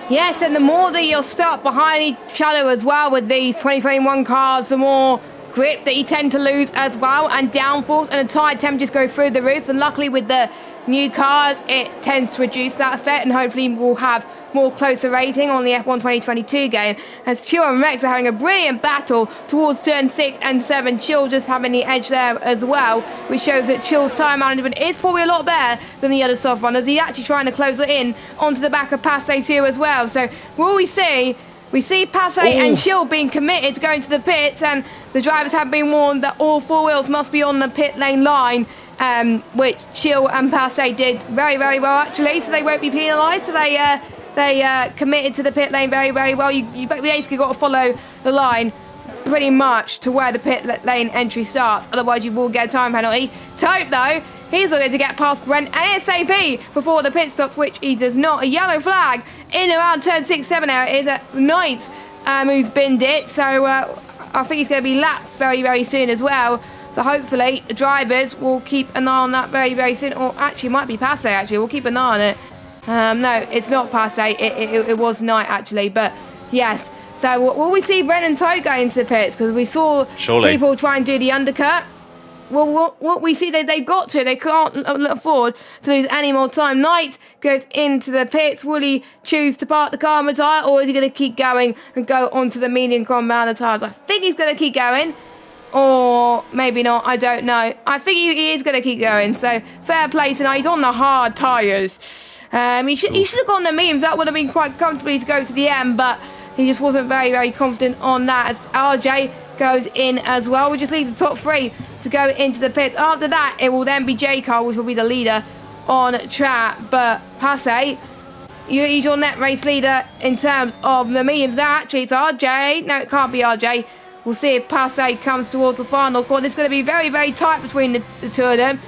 [SPEAKER 2] Yes, and the more that you're stuck behind each other as well with these 2021 cars, the more grip that you tend to lose as well, and downforce and the tire temperatures go through the roof. And luckily with the new cars, it tends to reduce that effect, and hopefully we'll have more closer rating on the F1 2022 game, as Chill and Rex are having a brilliant battle towards turn 6 and 7. Chill just having the edge there as well, which shows that Chill's time management is probably a lot better than the other soft runners. He's actually trying to close it in onto the back of Passe too as well. So what we see Passe and Chill being committed to going to the pits, and the drivers have been warned that all 4 wheels must be on the pit lane line, which Chill and Passe did very, very well actually, so they won't be penalised. So they committed to the pit lane very, very well. You basically got to follow the line pretty much to where the pit lane entry starts. Otherwise, you will get a time penalty. Tope, though, he's looking to get past Brent ASAP before the pit stops, which he does not. A yellow flag in around turn 6-7 area. It is Knight who's binned it. So I think he's going to be lapped very, very soon as well. So hopefully the drivers will keep an eye on that very, very soon. Or actually, it might be Passe, actually. We'll keep an eye on it. No, it's not Passe. It was Knight, actually. But yes. So will we see Brent and Tope go into the pits? Because we saw people try and do the undercut. Well, what we see that they've got to. They can't afford to lose any more time. Knight goes into the pits. Will he choose to park the car and retire? Or is he going to keep going and go onto the medium compound tyres? I think he's going to keep going. Or maybe not, I don't know. I think he is going to keep going. So, fair play tonight. He's on the hard tyres. He should have gone the mediums. That would have been quite comfortably to go to the end. But he just wasn't very, very confident on that. As RJ goes in as well. We just leave the top three to go into the pit. After that, it will then be J-Car, which will be the leader on track. But Passe, he's your net race leader in terms of the mediums. Actually, it's RJ. No, it can't be RJ. We'll see if Passe comes towards the final corner. It's going to be very, very tight between the two of them.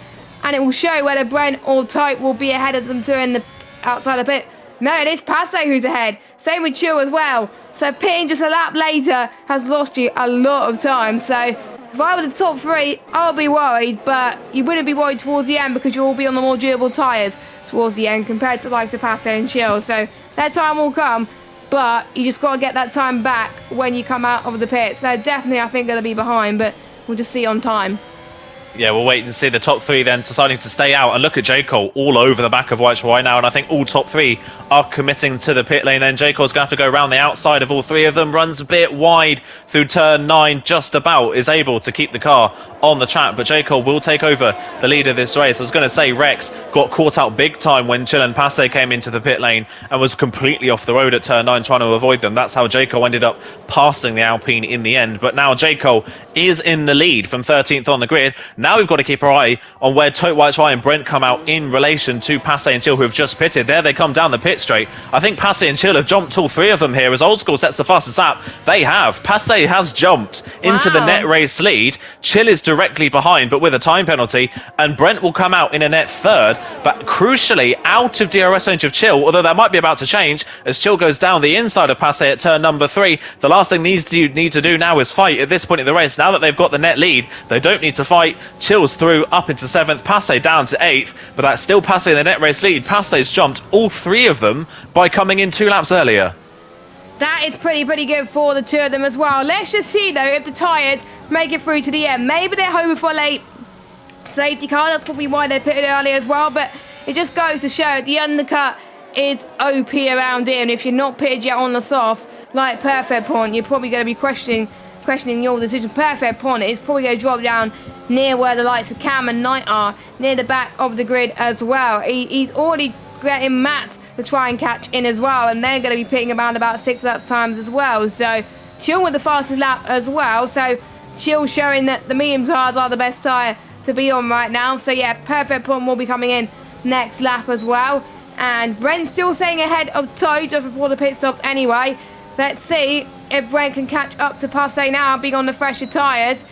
[SPEAKER 2] And it will show whether Brent or Tope will be ahead of them two in the outside the pit. No, it is Passe who's ahead. Same with Chill as well. So pitting just a lap later has lost you a lot of time. So if I were the top three, I'll be worried. But you wouldn't be worried towards the end because you'll all be on the more durable tyres towards the end compared to like the Passe and Chill. So that time will come. But you just got to get that time back when you come out of the pits. They're definitely, I think, going to be behind, but we'll just see on time.
[SPEAKER 1] Yeah, we'll wait and see the top three then deciding to stay out. And look at J. Cole all over the back of White right now. And I think all top three are committing to the pit lane. Then J. Cole's going to have to go around the outside of all three of them. Runs a bit wide through turn 9. Just about is able to keep the car on the track. But J. Cole will take over the lead of this race. I was going to say Rex got caught out big time when Chill and Passe came into the pit lane and was completely off the road at turn 9 trying to avoid them. That's how J. Cole ended up passing the Alpine in the end. But now J. Cole is in the lead from 13th on the grid. Now we've got to keep our eye on where Tope, White, and Brent come out in relation to Passe and Chill, who have just pitted. There they come down the pit straight. I think Passe and Chill have jumped all three of them here as Old School sets the fastest lap. They have. Passe has jumped into the net race lead. Chill is directly behind, but with a time penalty. And Brent will come out in a net third, but crucially out of DRS range of Chill, although that might be about to change as Chill goes down the inside of Passe at turn number 3. The last thing these two need to do now is fight at this point in the race. Now that they've got the net lead, they don't need to fight. Chill's through up into 7th, Passe down to 8th, but that's still Passe in the net race lead. Passe's jumped all three of them by coming in 2 laps earlier.
[SPEAKER 2] That is pretty good for the two of them as well. Let's just see though if the tyres make it through to the end. Maybe they're hoping for a late safety car. That's probably why they pitted early as well, but it just goes to show the undercut is OP around here, and if you're not pitted yet on the softs like Perfect Point, you're probably going to be questioning your decision. Perfect Point is probably going to drop down near where the likes of Cam and Knight are, near the back of the grid as well. He's already getting Matt to try and catch in as well, and they're going to be pitting around about 6 lap times as well. So Chill with the fastest lap as well. So Chill showing that the medium tyres are the best tyre to be on right now. So yeah, Perfect Point will be coming in next lap as well. And Brent's still staying ahead of Tope just before the pit stops anyway. Let's see if Brent can catch up to Passe now, being on the fresher tyres.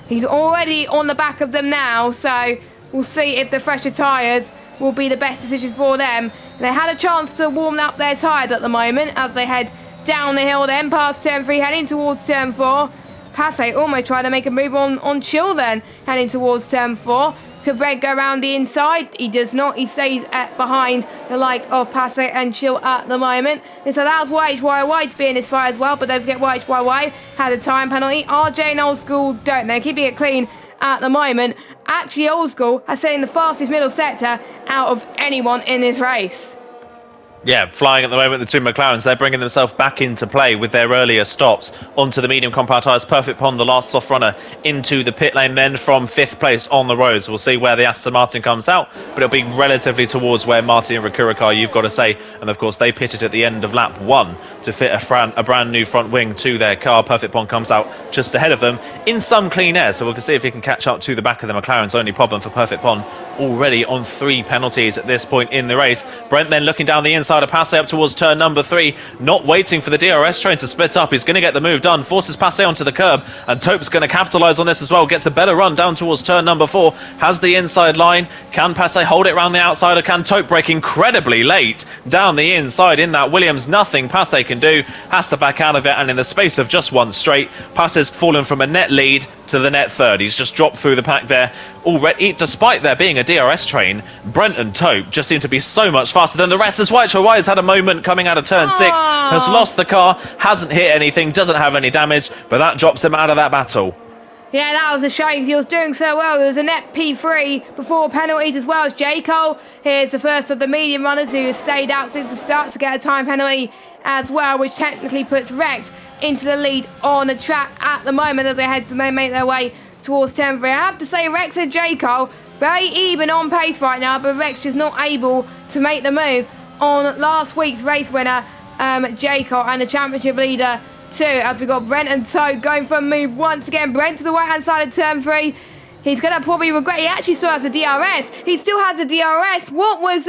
[SPEAKER 2] He's already on the back of them now, so we'll see if the fresher tyres will be the best decision for them. They had a chance to warm up their tyres at the moment as they head down the hill then, past turn 3, heading towards turn 4. Passe almost trying to make a move on Chill then, heading towards turn 4. Could Brent go around the inside? He does not. He stays behind the like of Passe and Chill at the moment. This allows YHYY to be in this fight as well, but don't forget YHYY had a time penalty. RJ and Old School don't. They're keeping it clean at the moment. Actually, Old School are setting the fastest middle sector out of anyone in this race.
[SPEAKER 1] Yeah, flying at the moment, the two McLarens, they're bringing themselves back into play with their earlier stops onto the medium compound tyres. Perfect Pond, the last soft runner, into the pit lane then from 5th place on the roads. We'll see where the Aston Martin comes out, but it'll be relatively towards where Martin and Rakura car, you've got to say. And of course, they pitted at the end of lap 1 to fit a brand new front wing to their car. Perfect Pond comes out just ahead of them in some clean air, so we can see if he can catch up to the back of the McLaren's. Only problem for Perfect Pond, already on 3 penalties at this point in the race. Brent then looking down the inside inside of Passe up towards turn number 3, not waiting for the DRS train to split up. He's going to get the move done, forces Passe onto the curb, and Taupe's going to capitalise on this as well. Gets a better run down towards turn number 4, has the inside line. Can Passe hold it around the outside, or can Taupe break incredibly late down the inside in that Williams? Nothing Passe can do, has to back out of it, and in the space of just one straight, Passe's fallen from a net lead to the net third. He's just dropped through the pack there already. Despite there being a DRS train, Brent and Taupe just seem to be so much faster than the rest. As White has had a moment coming out of turn 6, has lost the car, hasn't hit anything, doesn't have any damage, but that drops him out of that battle.
[SPEAKER 2] Yeah, that was a shame. He was doing so well. It was a net P3 before penalties as well as J. Cole. Here's the first of the medium runners who has stayed out since the start to get a time penalty as well, which technically puts Rex into the lead on the track at the moment as they make their way towards turn 3. I have to say, Rex and J. Cole very even on pace right now, but Rex just not able to make the move on last week's race winner, J. Cole, and the championship leader too, as we got Brent and Taupe going for a move once again. Brent to the right hand side of turn 3. He's going to probably regret. He actually still has a DRS. He still has a DRS. What was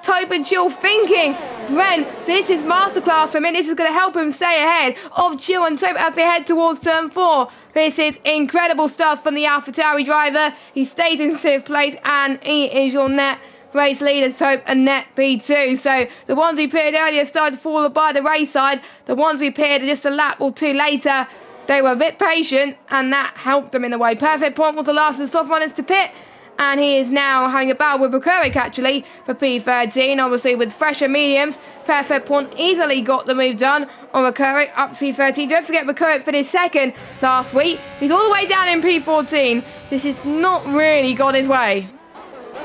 [SPEAKER 2] Taupe and Chill thinking? Brent, this is masterclass for him. This is going to help him stay ahead of Chill and Taupe as they head towards turn 4. This is incredible stuff from the AlphaTauri driver. He stayed in 5th place, and he is your net race leader, Taupe, and net P2. So the ones who pitted earlier started to fall by the race side. The ones who pitted just a lap or two later, they were a bit patient, and that helped them in a way. Perfect Point was the last of the soft runners to pit, and he is now having a battle with Bukovic actually for P13. Obviously with fresher mediums, Perfect Point easily got the move done on Bukovic up to P13. Don't forget Bukovic finished second last week. He's all the way down in P14. This has not really gone his way.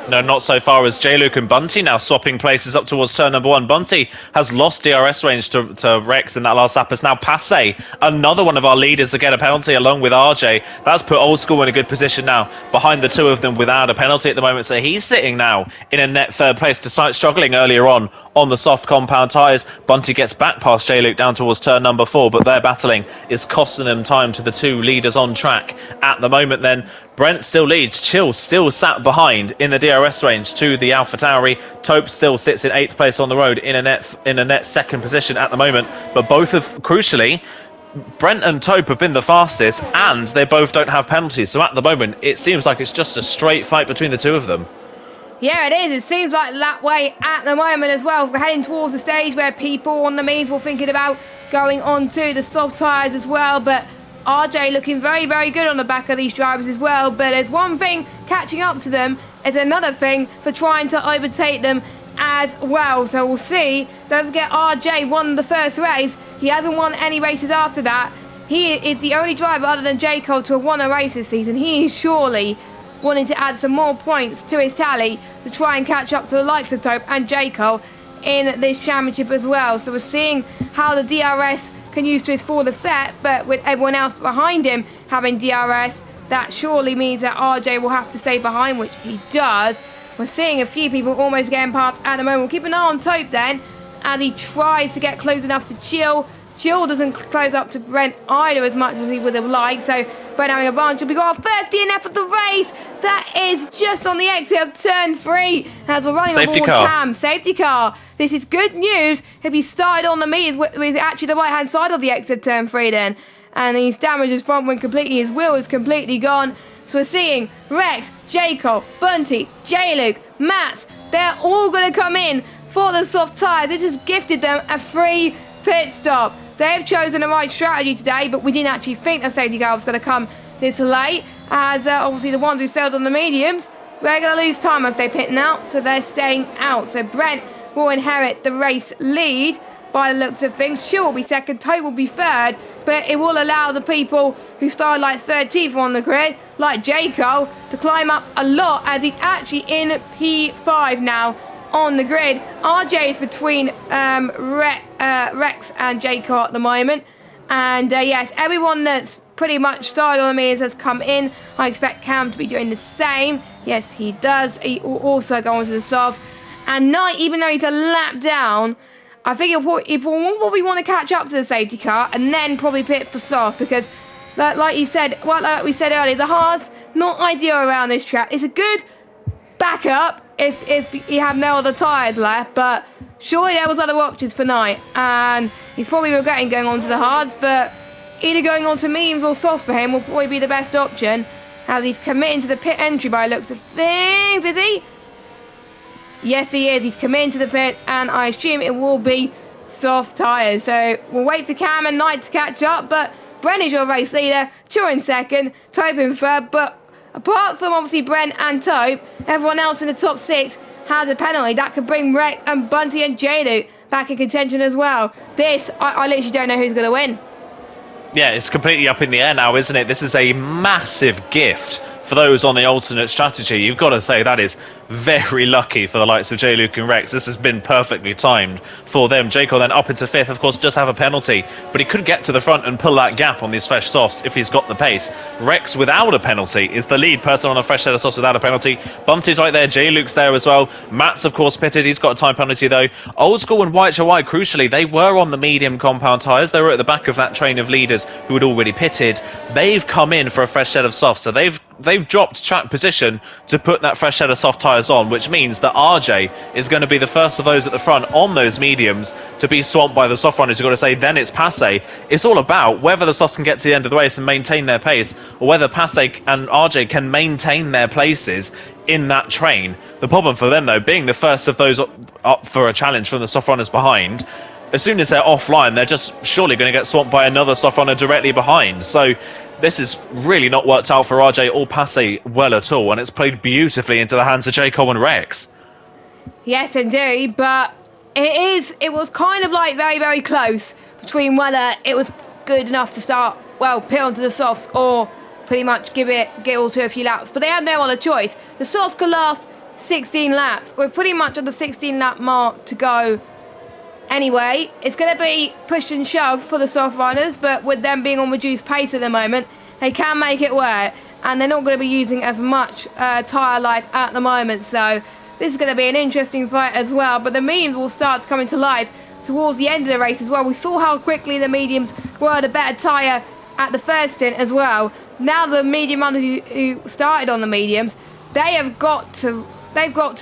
[SPEAKER 1] No, not so far as J-Luke and Bunty now swapping places up towards turn number 1. Bunty has lost DRS range to Rex in that last lap. It's now Passe, another one of our leaders, to get a penalty along with RJ. That's put Old School in a good position now, behind the two of them without a penalty at the moment. So he's sitting now in a net 3rd place, despite struggling earlier on the soft compound tyres. Bunty gets back past J-Luke down towards turn number 4, but their battling is costing them time to the two leaders on track at the moment. Then Brent still leads. Chill still sat behind in the DRS range to the AlphaTauri. Taupe still sits in 8th place on the road in a net 2nd position at the moment. But both of, crucially, Brent and Taupe have been the fastest, and they both don't have penalties. So at the moment, it seems like it's just a straight fight between the two of them.
[SPEAKER 2] Yeah, it is. It seems like that way at the moment as well. We're heading towards the stage where people on the means were thinking about going on to the soft tyres as well. But RJ looking very, very good on the back of these drivers as well. But there's one thing catching up to them, is another thing for trying to overtake them as well. So we'll see. Don't forget RJ won the first race. He hasn't won any races after that. He is the only driver other than J. Cole to have won a race this season. He is surely wanting to add some more points to his tally to try and catch up to the likes of Taupe and J. Cole in this championship as well. So we're seeing how the DRS can use to his full effect, but with everyone else behind him having DRS, that surely means that RJ will have to stay behind, which he does. We're seeing a few people almost getting past at the moment. We'll keep an eye on Taupe then, as he tries to get close enough to Chill. Chill doesn't close up to Brent either as much as he would have liked, so Brent having a advantage. We got our first DNF of the race. That is just on the exit of turn 3 as we're running
[SPEAKER 1] Safety
[SPEAKER 2] aboard
[SPEAKER 1] car.
[SPEAKER 2] Cam. Safety car. This is good news if he started on the meters with actually the right hand side of the exit of turn 3 then. And he's damaged his front wing completely. His wheel is completely gone. So we're seeing Rex, J. Cole, Bunty, J-Luke, Mats. They're all going to come in for the soft tyres. This has gifted them a free pit stop. They've chosen the right strategy today, but we didn't actually think the safety car was going to come this late, as obviously the ones who sailed on the mediums, they're going to lose time if they pit out, so they're staying out. So Brent will inherit the race lead by the looks of things. Chill will be second, Taupe will be third, but it will allow the people who started like 13th on the grid, like J. Cole, to climb up a lot, as he's actually in P5 now on the grid. RJ is between Rex and J. Cole at the moment. And yes, everyone that's pretty much started on the meters has come in. I expect Cam to be doing the same. Yes, he does. He will also go onto the softs. And Knight, even though he's a lap down, I think he'll probably want to catch up to the safety car and then probably pit for soft, because like you said, like we said earlier, the hard's not ideal around this track. It's a good backup. if he had no other tyres left, but surely there was other options for Knight, and he's probably regretting going on to the hards, but either going on to mediums or softs for him will probably be the best option, as he's committing to the pit entry by the looks of things, is he? Yes, he is. He's committing to the pits, and I assume it will be soft tyres. So we'll wait for Cam and Knight to catch up, but Brent is your race leader, Chill in second, Tope in third, but apart from obviously Brent and Tope, everyone else in the top 6 has a penalty. That could bring Rex and Bunty and Jadu back in contention as well. This, I literally don't know who's going to win.
[SPEAKER 1] Yeah, it's completely up in the air now, isn't it? This is a massive gift for those on the alternate strategy. You've got to say that is very lucky for the likes of J. Luke and Rex. This has been perfectly timed for them. Jaco then up into 5th, of course, just have a penalty, but he could get to the front and pull that gap on these fresh softs if he's got the pace. Rex without a penalty is the lead person on a fresh set of softs without a penalty. Bumpty's right there, J. Luke's there as well. Matt's of course pitted, he's got a time penalty though. Old School and White Hawaii, crucially, they were on the medium compound tyres. They were at the back of that train of leaders who had already pitted. They've come in for a fresh set of softs, so they've dropped track position to put that fresh set of soft tyres on, which means that RJ is going to be the first of those at the front on those mediums to be swamped by the soft runners. You've got to say then it's Passe. It's all about whether the softs can get to the end of the race and maintain their pace, or whether Passe and RJ can maintain their places in that train. The problem for them though, being the first of those up for a challenge from the soft runners behind, as soon as they're offline, they're just surely going to get swamped by another soft runner directly behind. So this has really not worked out for RJ or Passe well at all, and it's played beautifully into the hands of J. Cole and Rex.
[SPEAKER 2] Yes, indeed, but it was kind of like very, very close between whether it was good enough to start, well, pit onto the softs or pretty much give all to a few laps. But they had no other choice. The softs could last 16 laps. We're pretty much at the 16 lap mark to go. Anyway, it's going to be push and shove for the soft runners, but with them being on reduced pace at the moment, they can make it work, and they're not going to be using as much tyre life at the moment, so this is going to be an interesting fight as well. But the mediums will start coming to life towards the end of the race as well. We saw how quickly the mediums were the better tyre at the first stint as well. Now the medium runners who started on the mediums, they've got to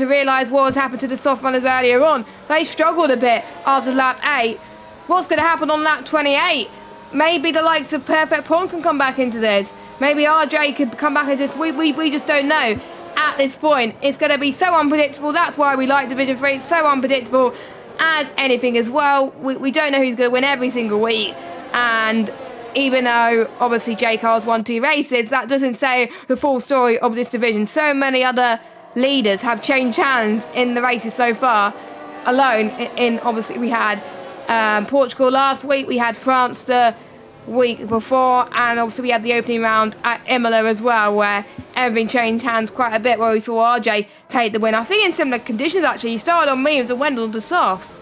[SPEAKER 2] realise what has happened to the soft runners earlier on. They struggled a bit after lap 8. What's going to happen on lap 28? Maybe the likes of Perfect Pawn can come back into this. Maybe RJ could come back into this. We just don't know. At this point, it's going to be so unpredictable. That's why we like Division 3. It's so unpredictable as anything as well. We don't know who's going to win every single week. And even though, obviously, J. Carl's won 2 races, that doesn't say the full story of this division. So many other leaders have changed hands in the races so far alone. In obviously we had Portugal last week, we had France the week before, and obviously we had the opening round at Imola as well, where everything changed hands quite a bit, where we saw RJ take the win. I think in similar conditions actually. He started on mediums and went on to softs.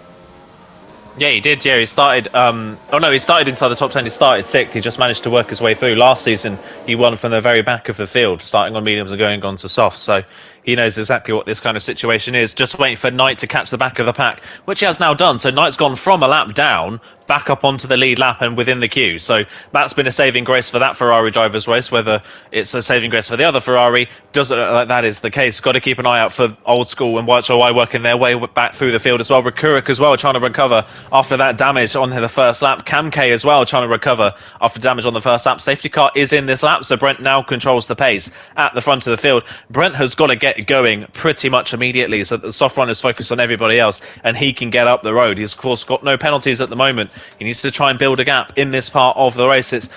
[SPEAKER 1] Yeah, he did. Yeah, he started. He started inside the top 10. He started 6th. He just managed to work his way through. Last season, he won from the very back of the field, starting on mediums and going on to softs. So he knows exactly what this kind of situation is. Just waiting for Knight to catch the back of the pack, which he has now done. So Knight's gone from a lap down back up onto the lead lap and within the queue. So that's been a saving grace for that Ferrari driver's race. Whether it's a saving grace for the other Ferrari, doesn't look like that is the case. Got to keep an eye out for Old School and White Hawaii working their way back through the field as well. Rakurik as well trying to recover after that damage on the first lap. Cam K as well trying to recover after damage on the first lap. Safety car is in this lap, so Brent now controls the pace at the front of the field. Brent has got to get going pretty much immediately so that the soft runners focus on everybody else and he can get up the road. He's of course got no penalties at the moment. He needs to try and build a gap in this part of the race. It's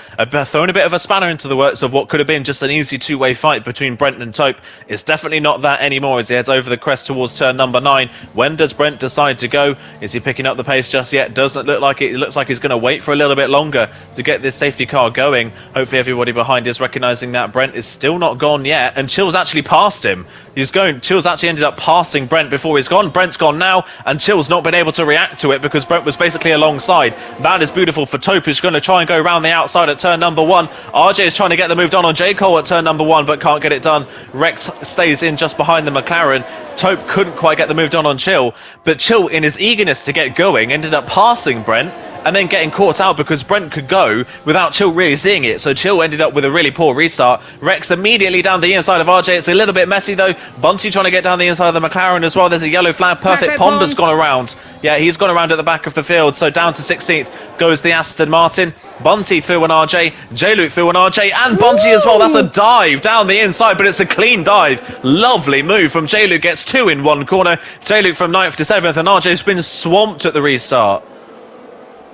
[SPEAKER 1] thrown a bit of a spanner into the works of what could have been just an easy two-way fight between Brent and Tope. It's definitely not that anymore as he heads over the crest towards turn number 9. When does Brent decide to go? Is he picking up the pace just yet? Doesn't look like it. It looks like he's going to wait for a little bit longer to get this safety car going. Hopefully everybody behind is recognising that Brent is still not gone yet, and Chill's actually passed him. Chill's actually ended up passing Brent before he's gone. Brent's gone now, and Chill's not been able to react to it because Brent was basically alongside. That is beautiful for Tope, who's going to try and go around the outside at turn number 1. RJ is trying to get the move done on J. Cole at turn number 1, but can't get it done. Rex stays in just behind the McLaren. Tope couldn't quite get the move done on Chill, but Chill, in his eagerness to get going, ended up passing Brent and then getting caught out because Brent could go without Chill really seeing it. So Chill ended up with a really poor restart. Rex immediately down the inside of RJ. It's a little bit messy though. Bunty trying to get down the inside of the McLaren as well. There's a yellow flag. Perfect Pond has gone around. Yeah, he's gone around at the back of the field. So down to 16th goes the Aston Martin. Bunty through an RJ. J-Luke through an RJ. And Bunty as well. That's a dive down the inside, but it's a clean dive. Lovely move from J-Luke. Gets 2 in one corner. J-Luke from 9th to 7th. And RJ's been swamped at the restart.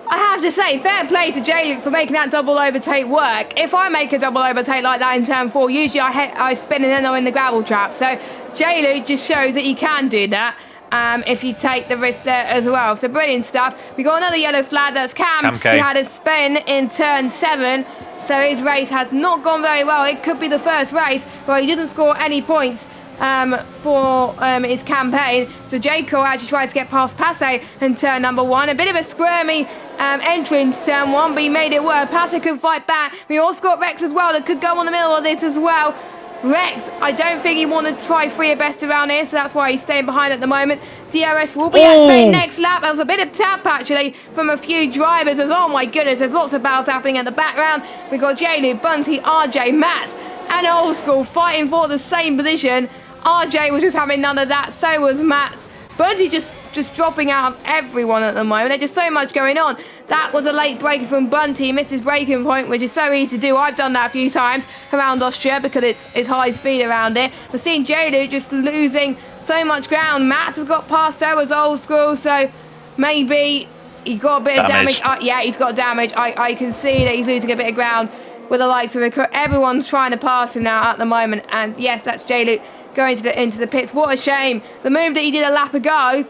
[SPEAKER 2] I have to say, fair play to J-Luke for making that double overtake work. If I make a double overtake like that in turn 4, usually I spin and then I'm in the gravel trap. So J-Luke just shows that you can do that if you take the risk there as well. So brilliant stuff. We got another yellow flag. That's Cam. He had a spin in turn 7. So his race has not gone very well. It could be the first race where he doesn't score any points for his campaign. So J. Cole actually tried to get past Passe in turn number 1. A bit of a squirmy entry into turn 1, but he made it work. Passe could fight back. We also got Rex as well that could go on the middle of this as well. Rex, I don't think he wanted to try free a best around here, so that's why he's staying behind at the moment. DRS will be activated next lap. There was a bit of tap actually from a few drivers. Oh my goodness, there's lots of battles happening in the background. We've got J-Lu, Bunty, RJ, Matt, and Old School fighting for the same position. RJ was just having none of that, so was Matt. Bunty just dropping out of everyone at the moment. There's just so much going on. That was a late breaker from Bunty. Misses breaking point, which is so easy to do. I've done that a few times around Austria because it's high speed around it. We're seeing J-Lu just losing so much ground. Matt has got past, so was Old School, so maybe he got a bit of damage. Yeah, he's got damage. I can see that he's losing a bit of ground with the likes of everyone's trying to pass him now at the moment. And yes, that's J-Lu going into the pits. What a shame. The move that he did a lap ago,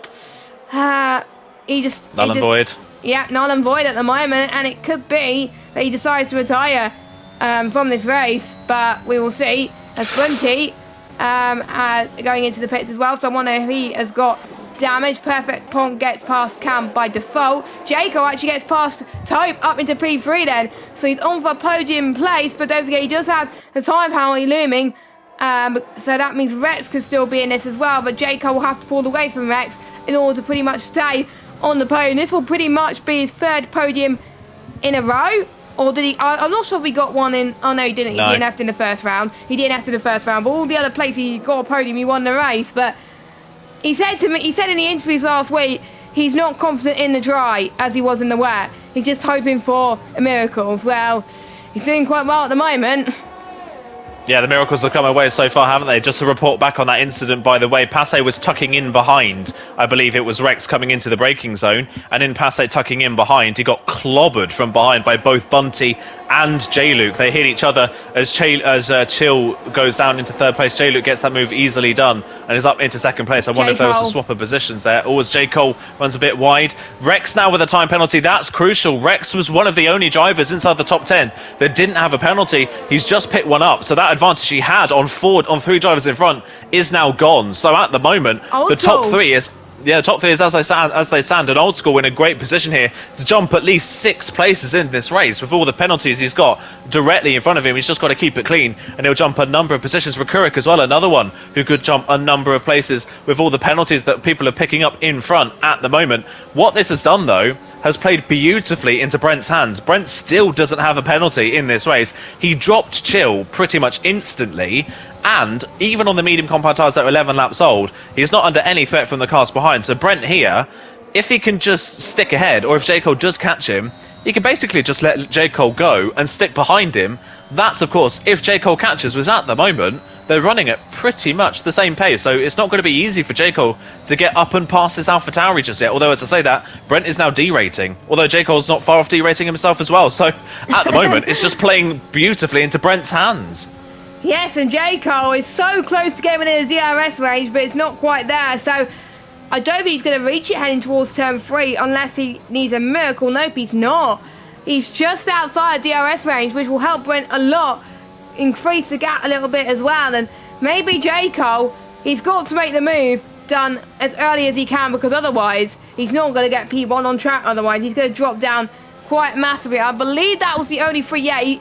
[SPEAKER 2] he just...
[SPEAKER 1] Null and void.
[SPEAKER 2] Yeah, null and void at the moment, and it could be that he decides to retire from this race, but we will see. As Bunty going into the pits as well, so I wonder if he has got damage. Perfect Pond gets past Cam by default. Jaco actually gets past Tope up into P3 then, so he's on for podium place, but don't forget he does have the time penalty looming. So that means Rex could still be in this as well, but Jaco will have to pull away from Rex in order to pretty much stay on the podium. This will pretty much be his 3rd podium in a row. Or did he? I'm not sure if he got one in. Oh no, he didn't. He DNF'd in the first round. He DNF'd in the first round, but all the other places he got a podium, he won the race. But he said to me, he said in the interviews last week, he's not confident in the dry as he was in the wet. He's just hoping for a miracle. Well, he's doing quite well at the moment.
[SPEAKER 1] Yeah, the miracles have come away so far, haven't they? Just to report back on that incident, by the way, Passe was tucking in behind. I believe it was Rex coming into the braking zone. And in Passe tucking in behind, he got clobbered from behind by both Bunty and J-Luke. They hit each other as Chill goes down into 3rd place. J-Luke gets that move easily done and is up into 2nd place. I wonder if there was a swap of positions there. Or as J. Cole runs a bit wide. Rex now with a time penalty. That's crucial. Rex was one of the only drivers inside the top 10 that didn't have a penalty. He's just picked one up. So that advantage he had on 3 drivers in front is now gone. So at the moment, the top 3 is... Yeah, the top 3 is as they stand, and Old School in a great position here to jump at least 6 places in this race with all the penalties he's got directly in front of him. He's just got to keep it clean, and he'll jump a number of positions. Rakurik as well, another one who could jump a number of places with all the penalties that people are picking up in front at the moment. What this has done, though, has played beautifully into Brent's hands. Brent still doesn't have a penalty in this race. He dropped Chill pretty much instantly, and even on the medium compound tyres that are 11 laps old, he's not under any threat from the cars behind. So Brent here, if he can just stick ahead, or if J. Cole does catch him, he can basically just let J. Cole go and stick behind him. That's, of course, if J. Cole catches, which at the moment, they're running at pretty much the same pace. So it's not going to be easy for J. Cole to get up and past this AlphaTauri just yet. Although, as I say that, Brent is now derating. Although J. Cole's not far off derating himself as well. So at the moment, it's just playing beautifully into Brent's hands.
[SPEAKER 2] Yes, and J. Cole is so close to getting in the DRS range, but it's not quite there. So I don't think he's going to reach it heading towards turn 3 unless he needs a miracle. Nope, he's not. He's just outside DRS range, which will help Brent a lot, increase the gap a little bit as well. And maybe J. Cole, he's got to make the move done as early as he can, because otherwise he's not going to get P1 on track. Otherwise he's going to drop down quite massively. I believe that was the only 3. Yeah,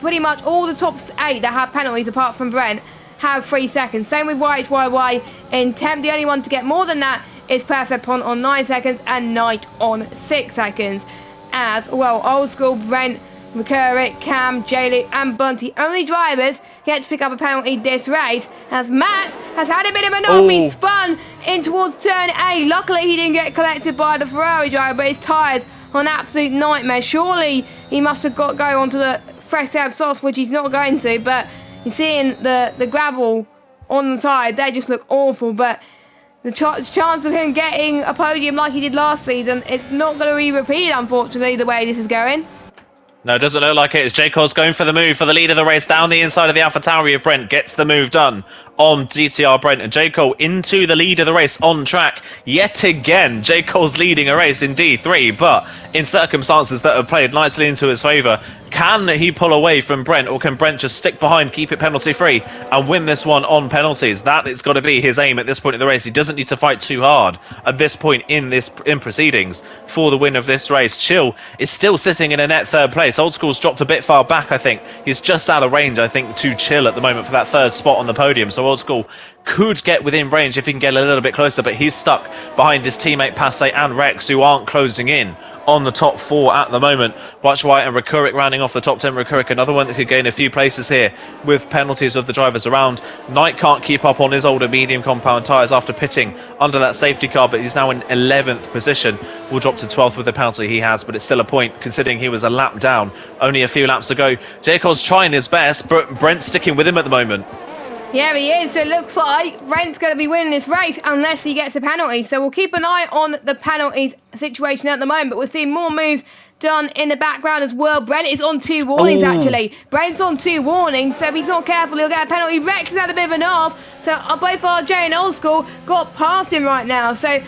[SPEAKER 2] pretty much all the top 8 that have penalties apart from Brent have 3 seconds. Same with YHYY in temp. The only one to get more than that is Perfect Pont on 9 seconds and Knight on 6 seconds. As well, Old School, Brent, McCurrick, Cam, J-Luke and Bunty, only drivers get to pick up a penalty this race, as Matt has had a bit of an off. He spun in towards turn A. Luckily he didn't get collected by the Ferrari driver, but his tyres are an absolute nightmare. Surely he must have got to go onto the fresh air sauce, which he's not going to, but you're seeing the gravel on the tyre, they just look awful. But the chance of him getting a podium like he did last season, it's not going to be repeated, unfortunately, the way this is going.
[SPEAKER 1] No, it doesn't look like it. It's J. Cole's going for the move for the lead of the race down the inside of the AlphaTauri of Brent. Gets the move done on DTR Brent. And J. Cole into the lead of the race on track. Yet again, J. Cole's leading a race in D3, but in circumstances that have played nicely into his favour. Can he pull away from Brent, or can Brent just stick behind, keep it penalty free, and win this one on penalties? That is got to be his aim at this point in the race. He doesn't need to fight too hard at this point in proceedings for the win of this race. Chill is still sitting in a net third place. Old School's dropped a bit far back, I think. He's just out of range, I think, to Chill at the moment for that third spot on the podium. So Old School could get within range if he can get a little bit closer, but he's stuck behind his teammate Passe and Rex, who aren't closing in on the top 4 at the moment. Watch White and Rekurik rounding off the top 10. Rekurik, another one that could gain a few places here with penalties of the drivers around. Knight can't keep up on his older medium compound tyres after pitting under that safety car, but he's now in 11th position. Will drop to 12th with the penalty he has, but it's still a point considering he was a lap down only a few laps ago. J. Cole's trying his best, but Brent's sticking with him at the moment.
[SPEAKER 2] Yeah, he is. It looks like Brent's going to be winning this race unless he gets a penalty. So we'll keep an eye on the penalties situation at the moment. But we're seeing more moves done in the background as well. Brent is on 2 warnings, actually. Brent's on 2 warnings, so if he's not careful, he'll get a penalty. Rex has had a bit of an off. So both RJ and Old School got past him right now. So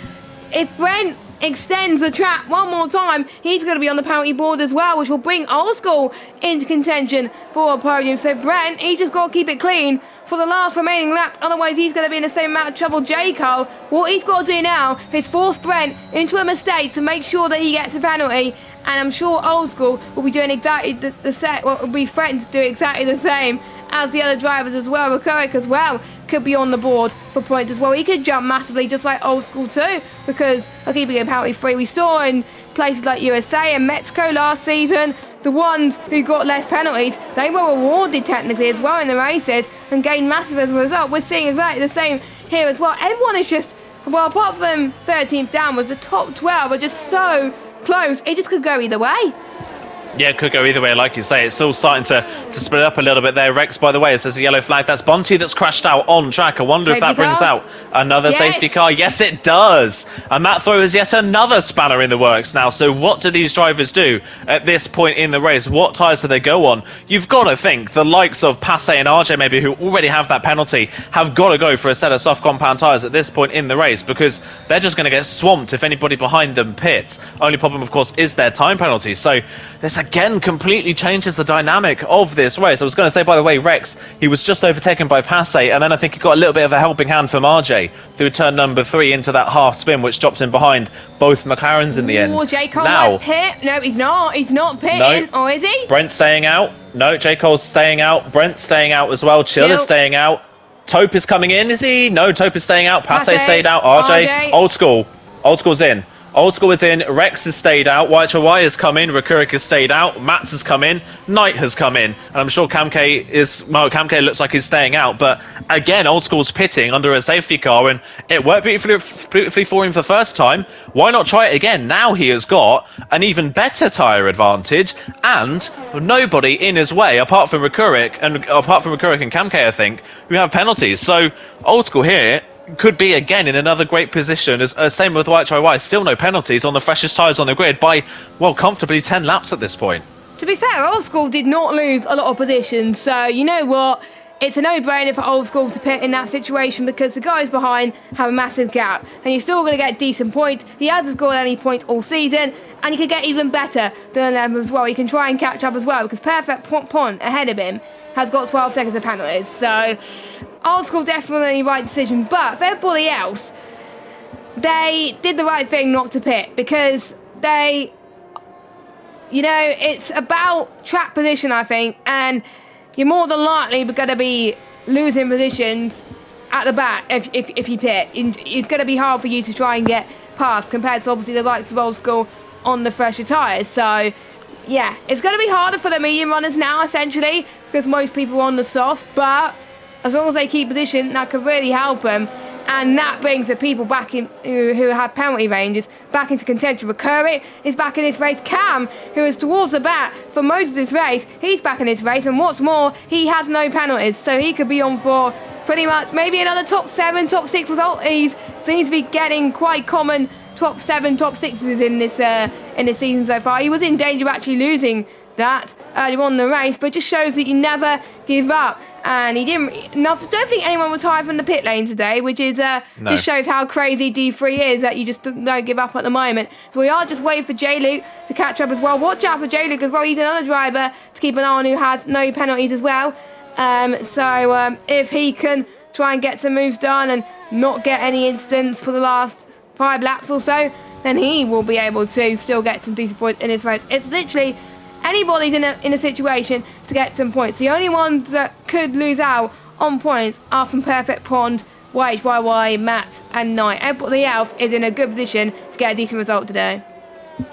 [SPEAKER 2] if Brent extends the track one more time, he's going to be on the penalty board as well, which will bring Old School into contention for a podium. So Brent, he's just got to keep it clean for the last remaining laps, otherwise he's going to be in the same amount of trouble. J. Cole, what he's got to do now is force Brent into a mistake to make sure that he gets a penalty, and I'm sure Old School will be doing exactly the same, well, will be threatened to do exactly the same as the other drivers as well. Rekurik as well could be on the board for points as well. He could jump massively just like Old School too, because of keeping it penalty free. We saw in places like USA and Mexico last season, the ones who got less penalties, they were rewarded technically as well in the races and gained massive as a result. We're seeing exactly the same here as well. Everyone is just, well, apart from 13th downwards, the top 12 are just so close. It just could go either way.
[SPEAKER 1] Yeah, it could go either way, like you say. It's all starting to split up a little bit there. Rex, by the way, it says a yellow flag. That's Bunty that's crashed out on track. I wonder if that brings out another safety car. Yes, it does. And that throws yet another spanner in the works now. So what do these drivers do at this point in the race? What tyres do they go on? You've got to think the likes of Passe and RJ, maybe, who already have that penalty, have got to go for a set of soft compound tyres at this point in the race, because they're just going to get swamped if anybody behind them pits. Only problem, of course, is their time penalty. So this again completely changes the dynamic of this race. I was going to say, by the way, Rex, he was just overtaken by Passe, and then I think he got a little bit of a helping hand from RJ through turn number 3 into that half spin, which dropped him behind both McLarens in the end.
[SPEAKER 2] J. Cole might pit. No, he's not. He's not pitting.
[SPEAKER 1] No.
[SPEAKER 2] Or is he?
[SPEAKER 1] Brent's staying out. No, J. Cole's staying out. Brent's staying out as well. Chill is staying out. Taupe is coming in, is he? No, Taupe is staying out. Passe stayed out. RJ. Old School. Old School's in. Old School is in, Rex has stayed out, White Hawaii has come in, Rekurik has stayed out, Mats has come in, Knight has come in, and I'm sure Kamke looks like he's staying out, but again, Old School's pitting under a safety car, and it worked beautifully for him for the first time. Why not try it again? Now he has got an even better tyre advantage, and nobody in his way, apart from Rekurik and Kamke, I think, who have penalties. So, Old School here could be again in another great position, as same with White Hawaii, still no penalties on the freshest tyres on the grid by, well, comfortably 10 laps at this point.
[SPEAKER 2] To be fair, Old School did not lose a lot of positions, so you know what? It's a no-brainer for Old School to pit in that situation, because the guys behind have a massive gap, and you're still going to get decent points. He hasn't scored any points all season, and he could get even better than them as well. He can try and catch up as well, because Perfect Pont ahead of him has got 12 seconds of penalties. So Old School definitely right decision, but for everybody else, they did the right thing not to pit, because they, you know, it's about track position, I think, and you're more than likely going to be losing positions at the back if you pit. It's going to be hard for you to try and get past compared to obviously the likes of Old School on the fresher tyres. So yeah, it's going to be harder for the medium runners now essentially because most people are on the softs, but as long as they keep position, that could really help them. And that brings the people back in who have penalty ranges back into contention. Recurrent is back in this race. Cam, who is towards the back for most of this race, he's back in this race. And what's more, he has no penalties, so he could be on for pretty much maybe another top 7, top 6 result. He seems to be getting quite common top 7, top 6s in this season so far. He was in danger of actually losing that earlier on in the race, but it just shows that you never give up. And he didn't. I don't think anyone retired from the pit lane today, which is just shows how crazy D3 is that you just don't give up at the moment. So we are just waiting for J-Luke to catch up as well. Watch out for J-Luke as well. He's another driver to keep an eye on who has no penalties as well. So if he can try and get some moves done and not get any incidents for the last 5 laps or so, then he will be able to still get some decent points in his race. It's literally anybody's in a situation to get some points. The only ones that could lose out on points are from Perfect Pond, YHYY, Matt and Knight. Everybody else is in a good position to get a decent result today.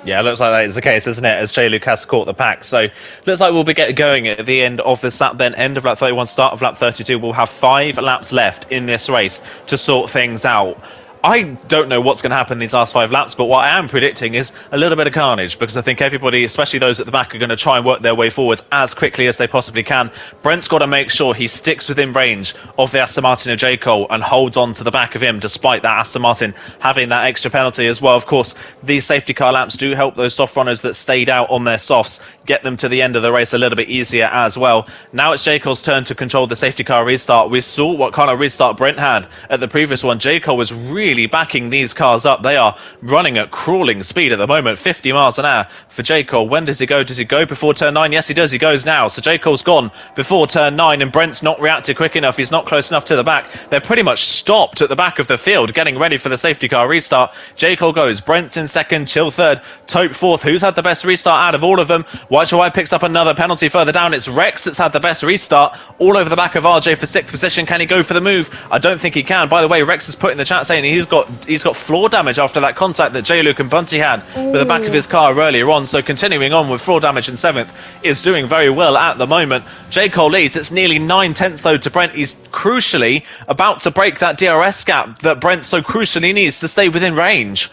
[SPEAKER 1] Yeah, it looks like that is the case, isn't it? As J. Luke has caught the pack. So looks like we'll be getting going at the end of this lap then. End of lap 31, start of lap 32. We'll have 5 laps left in this race to sort things out. I don't know what's going to happen these last 5 laps, but what I am predicting is a little bit of carnage, because I think everybody, especially those at the back, are going to try and work their way forwards as quickly as they possibly can. Brent's got to make sure he sticks within range of the Aston Martin of J. Cole and holds on to the back of him, despite that Aston Martin having that extra penalty as well. Of course, these safety car laps do help those soft runners that stayed out on their softs get them to the end of the race a little bit easier as well. Now it's J. Cole's turn to control the safety car restart. We saw what kind of restart Brent had at the previous one. J. Cole was really backing these cars up. They are running at crawling speed at the moment, 50 miles an hour for J. Cole. When does he go? Does he go before turn 9? Yes, he does. He goes now. So J. Cole's gone before turn 9, and Brent's not reacted quick enough. He's not close enough to the back. They're pretty much stopped at the back of the field, getting ready for the safety car restart. J. Cole goes. Brent's in second, Chill third, Tope fourth. Who's had the best restart out of all of them? YHY picks up another penalty further down. It's Rex that's had the best restart, all over the back of RJ for 6th position. Can he go for the move? I don't think he can. By the way, Rex has put in the chat saying he's got floor damage after that contact that J. Luke and Bunty had with the back of his car earlier on. So continuing on with floor damage in 7th is doing very well at the moment. J. Cole leads. It's nearly 9/10 though to Brent. He's crucially about to break that DRS gap that Brent so crucially needs to stay within range.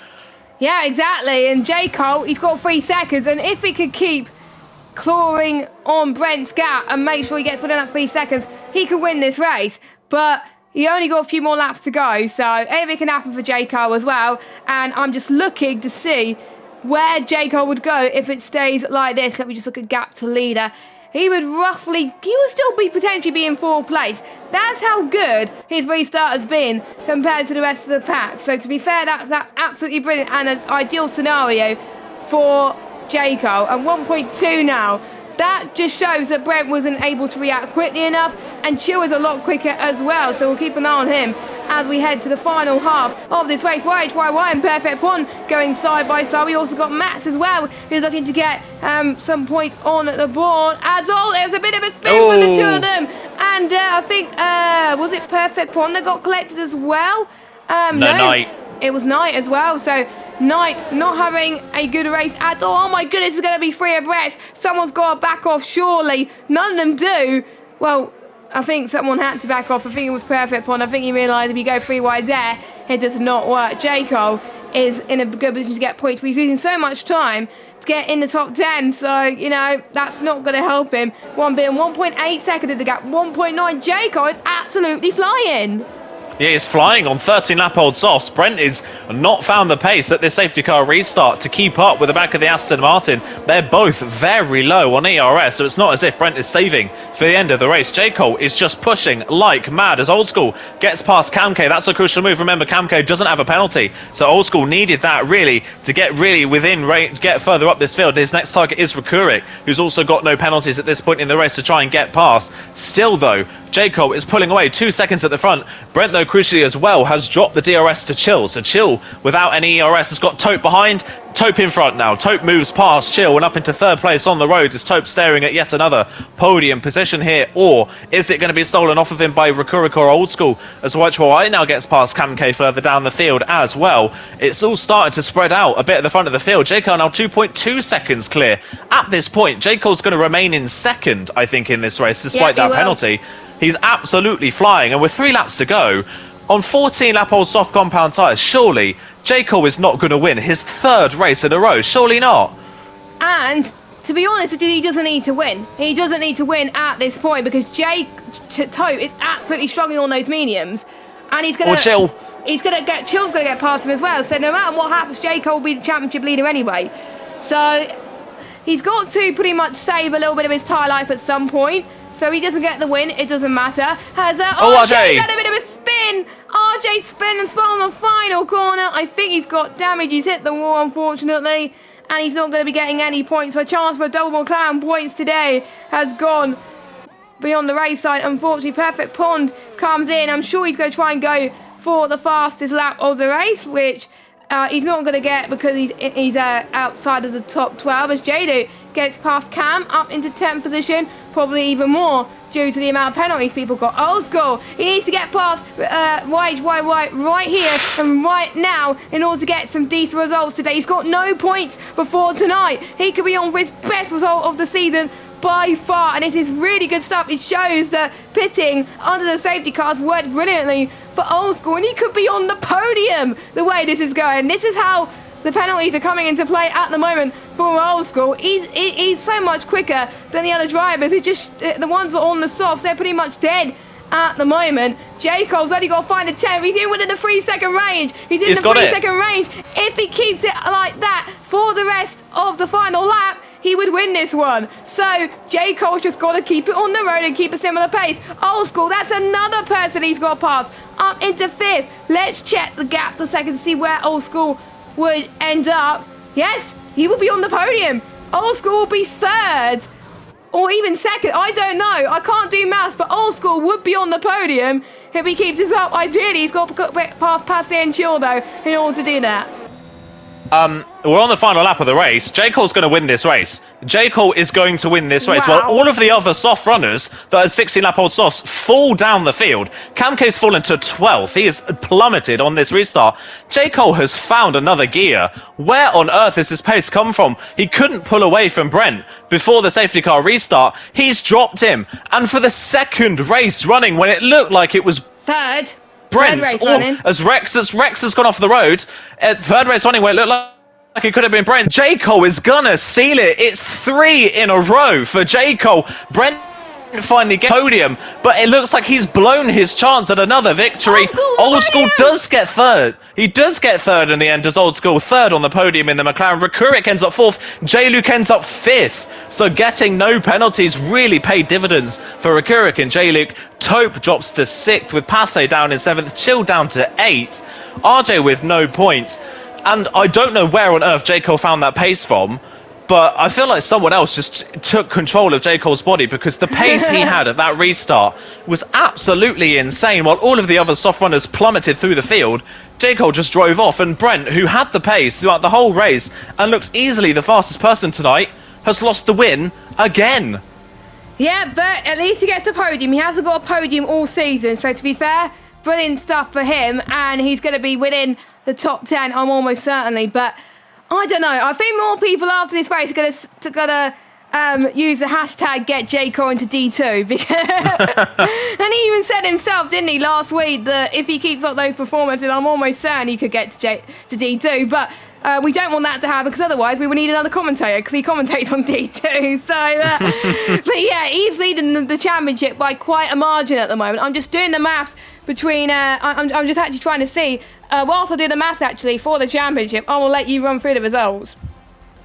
[SPEAKER 2] Yeah, exactly. And J. Cole, he's got 3 seconds, and if he could keep clawing on Brent's gap and make sure he gets within that 3 seconds, he could win this race. But he only got a few more laps to go, so anything can happen for J. Cole as well. And I'm just looking to see where J. Cole would go if it stays like this. Let me just look at gap to leader. He would still be potentially be in 4th place. That's how good his restart has been compared to the rest of the pack. So to be fair, that's absolutely brilliant and an ideal scenario for J. Cole. And 1.2 now. That just shows that Brent wasn't able to react quickly enough, and Chill is a lot quicker as well, so we'll keep an eye on him as we head to the final half of this race. YHYY and Perfect Pond going side by side. We also got Max as well, who's looking to get some points on the board. As all, there was a bit of a spin for the two of them, and I think, was it Perfect Pond that got collected as well? No,
[SPEAKER 1] Knight.
[SPEAKER 2] It was Knight as well, so Knight not having a good race at all. Oh my goodness, it's going to be 3 abreast. Someone's got to back off, surely. None of them do. Well, I think someone had to back off. I think it was Perfect Pond. I think he realised if you go 3 wide there, it does not work. J. Cole is in a good position to get points, but he's losing so much time to get in the top 10. So, you know, that's not going to help him. 1.8 seconds at the gap. 1.9. J. Cole is absolutely flying.
[SPEAKER 1] He is flying on 13-lap-old softs. Brent is not found the pace at this safety car restart to keep up with the back of the Aston Martin. They're both very low on ERS, so it's not as if Brent is saving for the end of the race. J. Cole is just pushing like mad as Old School gets past Camke. That's a crucial move. Remember, Camke doesn't have a penalty, so Old School needed that really to get really within range, get further up this field. His next target is Rekurik, who's also got no penalties at this point in the race to try and get past. Still, though, J. Cole is pulling away 2 seconds at the front. Brent, though, crucially as well, has dropped the DRS to Chill. So Chill, without any ERS, has got Tope behind. Taupe in front now. Taupe moves past Chill and up into third place on the road. Is Taupe staring at yet another podium position here, or is it going to be stolen off of him by Rakurika or Old School as White now gets past Cam K further down the field as well? It's all starting to spread out a bit at the front of the field. J. Cole now 2.2 seconds clear. At this point, J. Cole's going to remain in second, I think, in this race, despite that penalty. He's absolutely flying, and with 3 laps to go, on 14-lap-old soft compound tyres, surely J. Cole is not going to win his 3rd race in a row. Surely not.
[SPEAKER 2] And to be honest, he doesn't need to win. He doesn't need to win at this point because Taupe is absolutely struggling on those mediums, and he's going to
[SPEAKER 1] Chill.
[SPEAKER 2] Chill's going to get past him as well. So no matter what happens, J. Cole will be the championship leader anyway. So he's got to pretty much save a little bit of his tyre life at some point. So he doesn't get the win, it doesn't matter. RJ's had a bit of a spin. RJ spin and spun on the final corner. I think he's got damage. He's hit the wall, unfortunately. And he's not going to be getting any points. So a chance for a double McLaren points today has gone beyond the race side. Unfortunately, Perfect Pond comes in. I'm sure he's going to try and go for the fastest lap of the race, which he's not going to get because he's outside of the top 12 as Jado gets past Cam up into 10th position, probably even more due to the amount of penalties people got. Old School, he needs to get past White right here and right now in order to get some decent results today. He's got no points before tonight. He could be on for his best result of the season by far, and this is really good stuff. It shows that pitting under the safety cars worked brilliantly for Old School, and he could be on the podium the way this is going. This is how the penalties are coming into play at the moment for Old School. He's so much quicker than the other drivers. It's just the ones that are on the softs, they're pretty much dead at the moment. J. Cole's only got to find a 10. He's in within the 3-second range. He's in the 3-second range. If he keeps it like that for the rest of the final lap, he would win this one. So J. Cole's just got to keep it on the road and keep a similar pace. Old School, that's another person he's got past. Up into 5th. Let's check the gap for a second to see where Old School would end up. Yes, he will be on the podium. Old School will be 3rd or even 2nd. I don't know. I can't do maths, but Old School would be on the podium if he keeps this up. Ideally, he's got to get past Passe and Chill, though, in order to do that.
[SPEAKER 1] We're on the final lap of the race. J. Cole's going to win this race. J. Cole is going to win this race.
[SPEAKER 2] Wow.
[SPEAKER 1] While all of the other soft runners that are 16-lap-old softs fall down the field. Cam K's fallen to 12th. He is plummeted on this restart. J. Cole has found another gear. Where on earth has his pace come from? He couldn't pull away from Brent before the safety car restart. He's dropped him. And for the 2nd race running, when it looked like it was
[SPEAKER 2] 3rd.
[SPEAKER 1] Brent's, as Rex has gone off the road, 3rd race running where it looked like it could have been Brent. J. Cole is gonna seal it. It's 3 in a row for J. Cole. Brent finally get podium, but it looks like he's blown his chance at another victory. Old School does get 3rd. He does get 3rd in the end, as Old School 3rd on the podium in the McLaren. Rakurik ends up 4th. J-Luke ends up 5th. So getting no penalties really paid dividends for Rakurik and J-Luke. Taupe drops to 6th with Passe down in 7th. Chill down to 8th. RJ with no points. And I don't know where on earth J. Cole found that pace from, but I feel like someone else just took control of J. Cole's body, because the pace he had at that restart was absolutely insane. While all of the other soft runners plummeted through the field, J. Cole just drove off, and Brent, who had the pace throughout the whole race and looks easily the fastest person tonight, has lost the win again.
[SPEAKER 2] Yeah, but at least he gets a podium. He hasn't got a podium all season, so to be fair, brilliant stuff for him, and he's going to be within the top 10, I'm almost certainly. But I don't know. I think more people after this race are going to use the hashtag get J. Cole into D2 because and he even said himself, didn't he, last week, that if he keeps up those performances, I'm almost certain he could get to D2. But we don't want that to happen, because otherwise we would need another commentator, because he commentates on D2. So, but yeah, he's leading the championship by quite a margin at the moment. I'm just doing the maths between. I'm just actually trying to see. Whilst I do the maths actually for the championship, I will let you run through the results.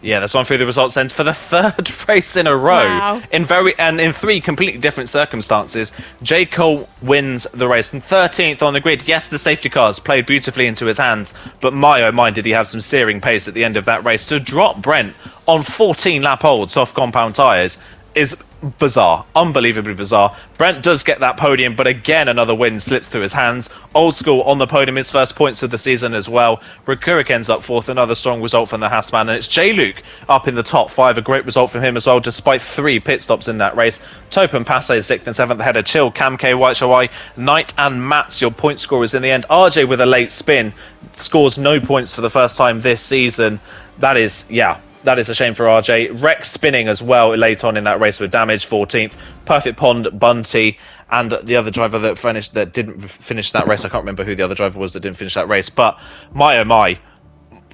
[SPEAKER 1] Yeah, let's run through the results then for the 3rd race in a row.
[SPEAKER 2] Wow.
[SPEAKER 1] In 3 completely different circumstances. J. Cole wins the race and 13th on the grid. Yes, the safety cars played beautifully into his hands, but my oh my did he have some searing pace at the end of that race to drop Brent on 14-lap-old soft compound tyres is bizarre, unbelievably bizarre. Brent does get that podium, but again another win slips through his hands. Old School on the podium, his first points of the season as well. Rikurik ends up fourth, another strong result from the Haasman, and it's J-Luke up in the top 5, a great result from him as well, despite 3 pit stops in that race. Topen Passe 6th and 7th ahead of Chill, Cam K, White Shawai, Knight and Mats, your point scorers in the end. RJ with a late spin, scores no points for the first time this season. That is a shame for RJ. Rex spinning as well late on in that race with damage, 14th. Perfect Pond, Bunty, and the other driver that didn't finish that race. I can't remember who the other driver was that didn't finish that race. But my oh my,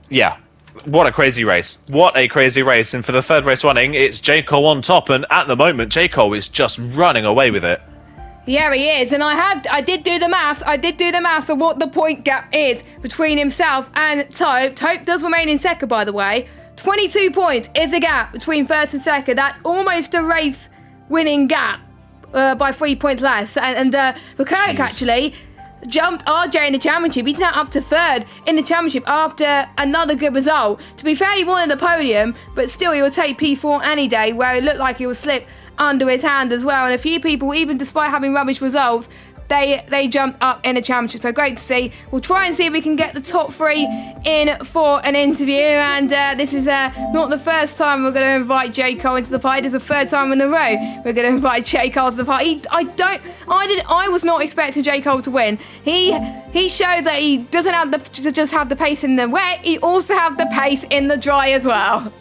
[SPEAKER 1] yeah, what a crazy race. What a crazy race. And for the third race running, it's J. Cole on top. And at the moment, J. Cole is just running away with it.
[SPEAKER 2] Yeah, he is, and I did do the maths of what the point gap is between himself and Tope. Tope does remain in second, by the way. 22 points is a gap between first and second. That's almost a race-winning gap by 3 points less. And Rikurik actually jumped RJ in the championship. He's now up to third in the championship after another good result. To be fair, he won the podium, but still he will take P4 any day, where it looked like he will slip under his hand as well. And a few people, even despite having rubbish results, they jumped up in the championship, so great to see. We'll try and see if we can get the top 3 in for an interview, and this is not the first time we're going to invite J. Cole into the party. This is the third time in a row we're going to invite J. Cole to the party. I was not expecting J. Cole to win. He showed that he doesn't have just have the pace in the wet, he also have the pace in the dry as well.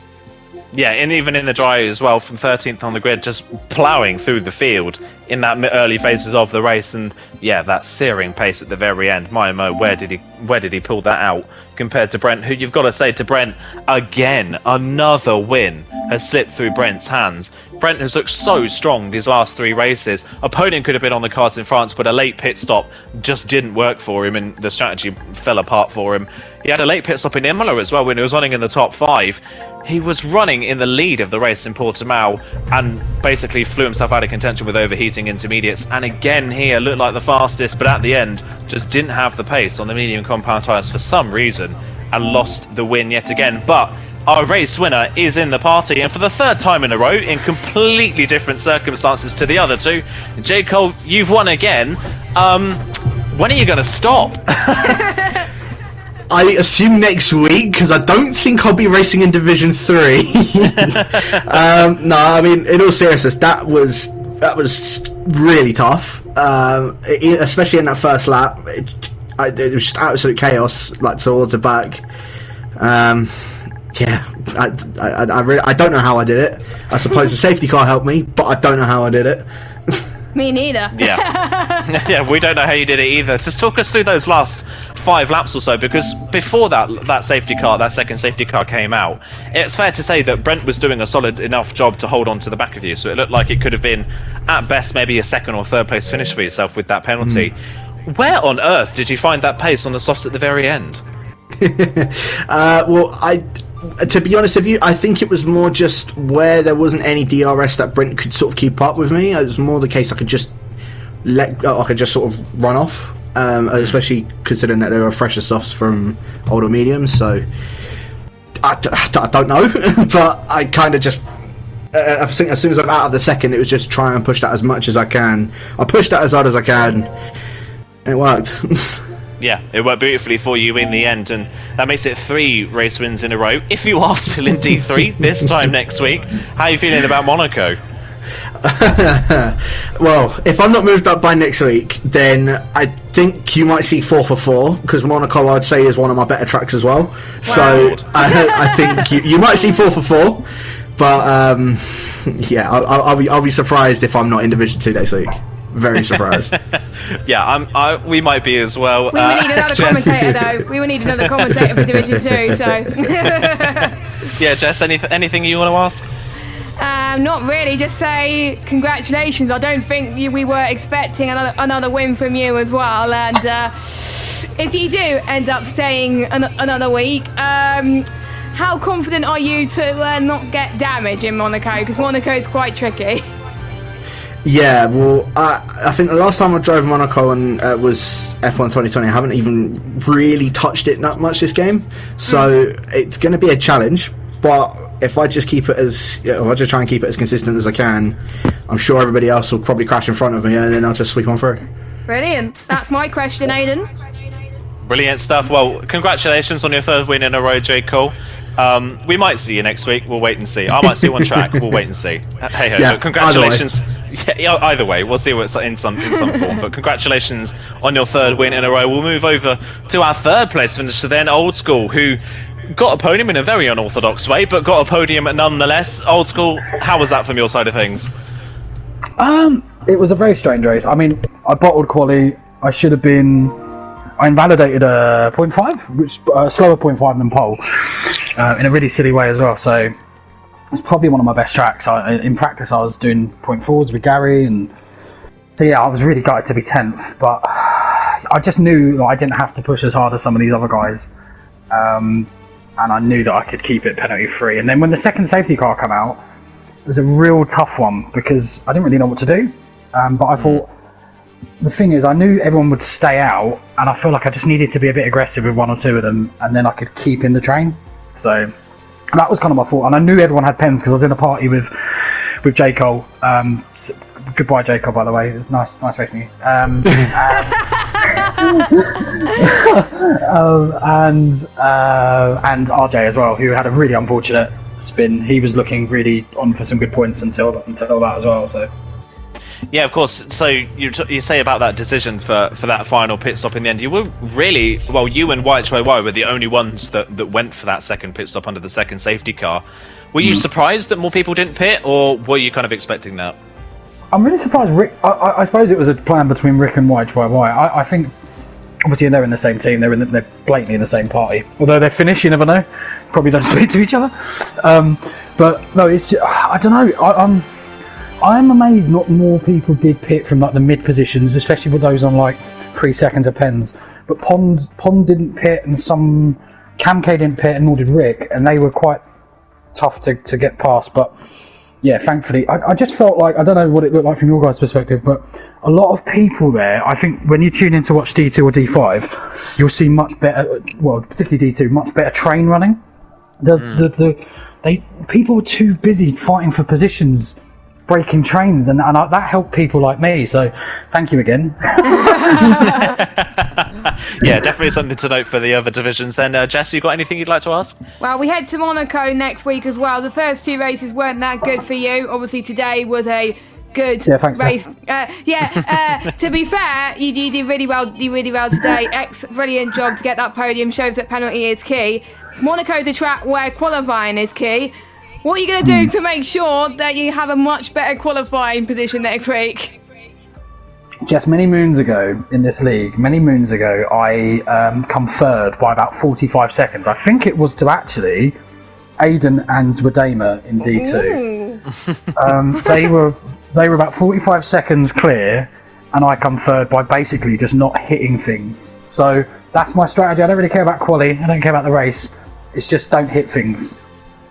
[SPEAKER 1] Yeah, and even in the dry as well, from 13th on the grid, just ploughing through the field in that early phases of the race, and yeah, that searing pace at the very end. My oh, where did he pull that out compared to Brent, who you've got to say to Brent, again, another win has slipped through Brent's hands. Brent has looked so strong these last 3 races. A podium could have been on the cards in France, but a late pit stop just didn't work for him, and the strategy fell apart for him. He had a late pit stop in Imola as well when he was running in the top 5. He was running in the lead of the race in Portimao and basically flew himself out of contention with overheating intermediates. And again here, looked like the fastest, but at the end, just didn't have the pace on the medium compound tyres for some reason and lost the win yet again. But our race winner is in the party, and for the third time in a row, in completely different circumstances to the other 2, J. Cole, you've won again. When are you going to stop?
[SPEAKER 3] I assume next week, because I don't think I'll be racing in Division 3. No, I mean, in all seriousness, that was really tough, especially in that first lap. It was just absolute chaos, like towards the back. Yeah, I don't know how I did it. I suppose the safety car helped me, but I don't know how I did it.
[SPEAKER 2] Me neither.
[SPEAKER 1] Yeah. Yeah, we don't know how you did it either. Just talk us through those last 5 laps or so, because before that second safety car came out, it's fair to say that Brent was doing a solid enough job to hold on to the back of you, so it looked like it could have been at best maybe a 2nd or 3rd place finish for yourself with that penalty. Where on earth did you find that pace on the softs at the very end?
[SPEAKER 3] Well, to be honest with you, I think it was more just where there wasn't any DRS that Brent could sort of keep up with me. It was more the case I could just sort of run off, especially considering that there were fresher softs from older mediums. So I don't know, but I kind of just I think as soon as I'm out of the second, it was just try and push that as much as I can. I pushed that as hard as I can, and it worked.
[SPEAKER 1] Yeah, it worked beautifully for you in the end, and that makes it 3 race wins in a row. If you are still in D3 this time next week, how are you feeling about Monaco?
[SPEAKER 3] Well, if I'm not moved up by next week, then I think you might see 4 for 4, because Monaco, I'd say, is one of my better tracks as well. Wow. So I think you might see 4 for 4, but yeah, I'll be surprised if I'm not in Division 2 next week. Very surprised.
[SPEAKER 1] Yeah, we might be as well.
[SPEAKER 2] We would need another commentator, though. We would need another commentator for Division 2, so...
[SPEAKER 1] Yeah, Jess, anything you want to ask?
[SPEAKER 2] Not really, just say congratulations. I don't think we were expecting another win from you as well, and if you do end up staying another week, how confident are you to not get damage in Monaco? Because Monaco is quite tricky.
[SPEAKER 3] Yeah, well, I think the last time I drove Monaco was F1 2020. I haven't even really touched it that much this game, so it's going to be a challenge. But if I just keep it if I just try and keep it as consistent as I can, I'm sure everybody else will probably crash in front of me, and then I'll just sweep on through.
[SPEAKER 2] Brilliant. That's my question, Aidan.
[SPEAKER 1] Brilliant stuff. Well, congratulations on your third win in a row, J. Cole. We might see you next week. We'll wait and see. I might see you on track. We'll wait and see. Hey ho.
[SPEAKER 3] Yeah,
[SPEAKER 1] But congratulations. Either way, we'll see what's in some form. But congratulations on your third win in a row. We'll move over to our third place finisher then, Old School, who got a podium in a very unorthodox way, but got a podium nonetheless. Old School, how was that from your side of things?
[SPEAKER 4] It was a very strange race. I mean, I bottled quali. I invalidated a 0.5, which slower 0.5 than pole, in a really silly way as well. So it's probably one of my best tracks. In practice, I was doing 0.4s with Gary, and so yeah, I was really gutted to be 10th. But I just knew that I didn't have to push as hard as some of these other guys, and I knew that I could keep it penalty free. And then when the second safety car came out, it was a real tough one because I didn't really know what to do. But I thought, the thing is, I knew everyone would stay out, and I feel like I just needed to be a bit aggressive with one or two of them, and then I could keep in the train. So that was kind of my fault. And I knew everyone had pens because I was in a party with J. Cole. Goodbye, J. Cole, by the way. It was nice racing you. And RJ as well, who had a really unfortunate spin. He was looking really on for some good points until that as well. So.
[SPEAKER 1] Yeah, of course. So you say about that decision for that final pit stop in the end. You were really, well, you and White Choi were the only ones that went for that second pit stop under the second safety car. Were you surprised that more people didn't pit, or were you kind of expecting that?
[SPEAKER 4] I'm really surprised. Rick, I suppose it was a plan between Rick and White Choi. I think, obviously, they're in the same team. They're blatantly in the same party. Although they're Finnish, you never know. Probably don't speak to each other. But no, it's just, I don't know. I'm amazed not more people did pit from like the mid positions, especially with those on like 3 seconds of pens. But Pond didn't pit, and some Cam K didn't pit, and nor did Rick, and they were quite tough to get past. But yeah, thankfully, I just felt like, I don't know what it looked like from your guys' perspective, but a lot of people there, I think when you tune in to watch D2 or D5, you'll see much better, well, particularly D2, much better train running. People were too busy fighting for positions, breaking trains, and that helped people like me, so thank you again.
[SPEAKER 1] Yeah, definitely something to note for the other divisions then. Jess, you got anything you'd like to ask?
[SPEAKER 2] Well, we head to Monaco next week as well. The first two races weren't that good for you. Obviously today was a good race. To be fair, you did really well. You really well today. Brilliant job to get that podium. Shows that penalty is key. Monaco's a track where qualifying is key. What are you going to do to make sure that you have a much better qualifying position next week?
[SPEAKER 4] Just many moons ago in this league, I come third by about 45 seconds. I think it was to actually Aidan and Zwadema in D2. They were about 45 seconds clear, and I come third by basically just not hitting things. So that's my strategy. I don't really care about quali. I don't care about the race. It's just don't hit things.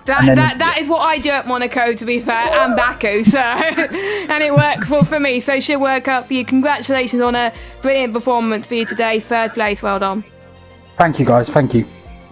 [SPEAKER 2] That is what I do at Monaco, to be fair, and Baku, so and it works well for me, so it should work out for you. Congratulations on a brilliant performance for you today. Third place, well done.
[SPEAKER 4] Thank you, guys. Thank you.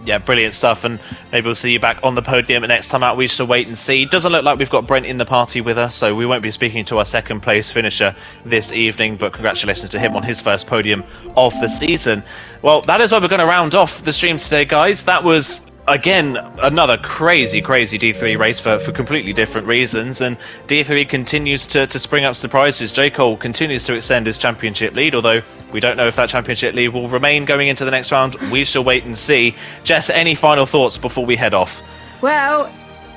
[SPEAKER 1] Yeah, brilliant stuff, and maybe we'll see you back on the podium next time out. We shall wait and see. Doesn't look like we've got Brent in the party with us, so we won't be speaking to our second place finisher this evening, but congratulations to him on his first podium of the season. Well, that is where we're going to round off the stream today, guys. That was, again, another crazy D3 race for completely different reasons, and D3 continues to spring up surprises. J. Cole continues to extend his championship lead, although we don't know if that championship lead will remain going into the next round. We shall wait and see. Jess, any final thoughts before we head off?
[SPEAKER 2] Well,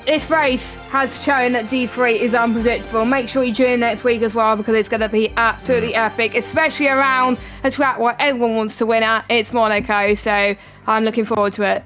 [SPEAKER 2] this race has shown that D3 is unpredictable. Make sure you tune in next week as well, because it's going to be absolutely epic, especially around a track where everyone wants to win at. It's Monaco, so I'm looking forward to it.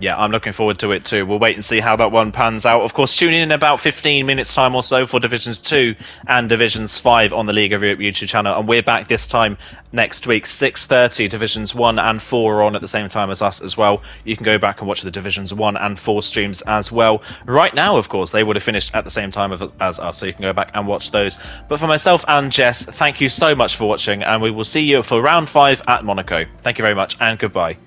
[SPEAKER 1] Yeah, I'm looking forward to it too. We'll wait and see how that one pans out. Of course, tune in about 15 minutes time or so for Divisions 2 and Divisions 5 on the League of Europe YouTube channel. And we're back this time next week, 6:30. Divisions 1 and 4 are on at the same time as us as well. You can go back and watch the Divisions 1 and 4 streams as well. Right now, of course, they would have finished at the same time as us, so you can go back and watch those. But for myself and Jess, thank you so much for watching, and we will see you for round 5 at Monaco. Thank you very much, and goodbye.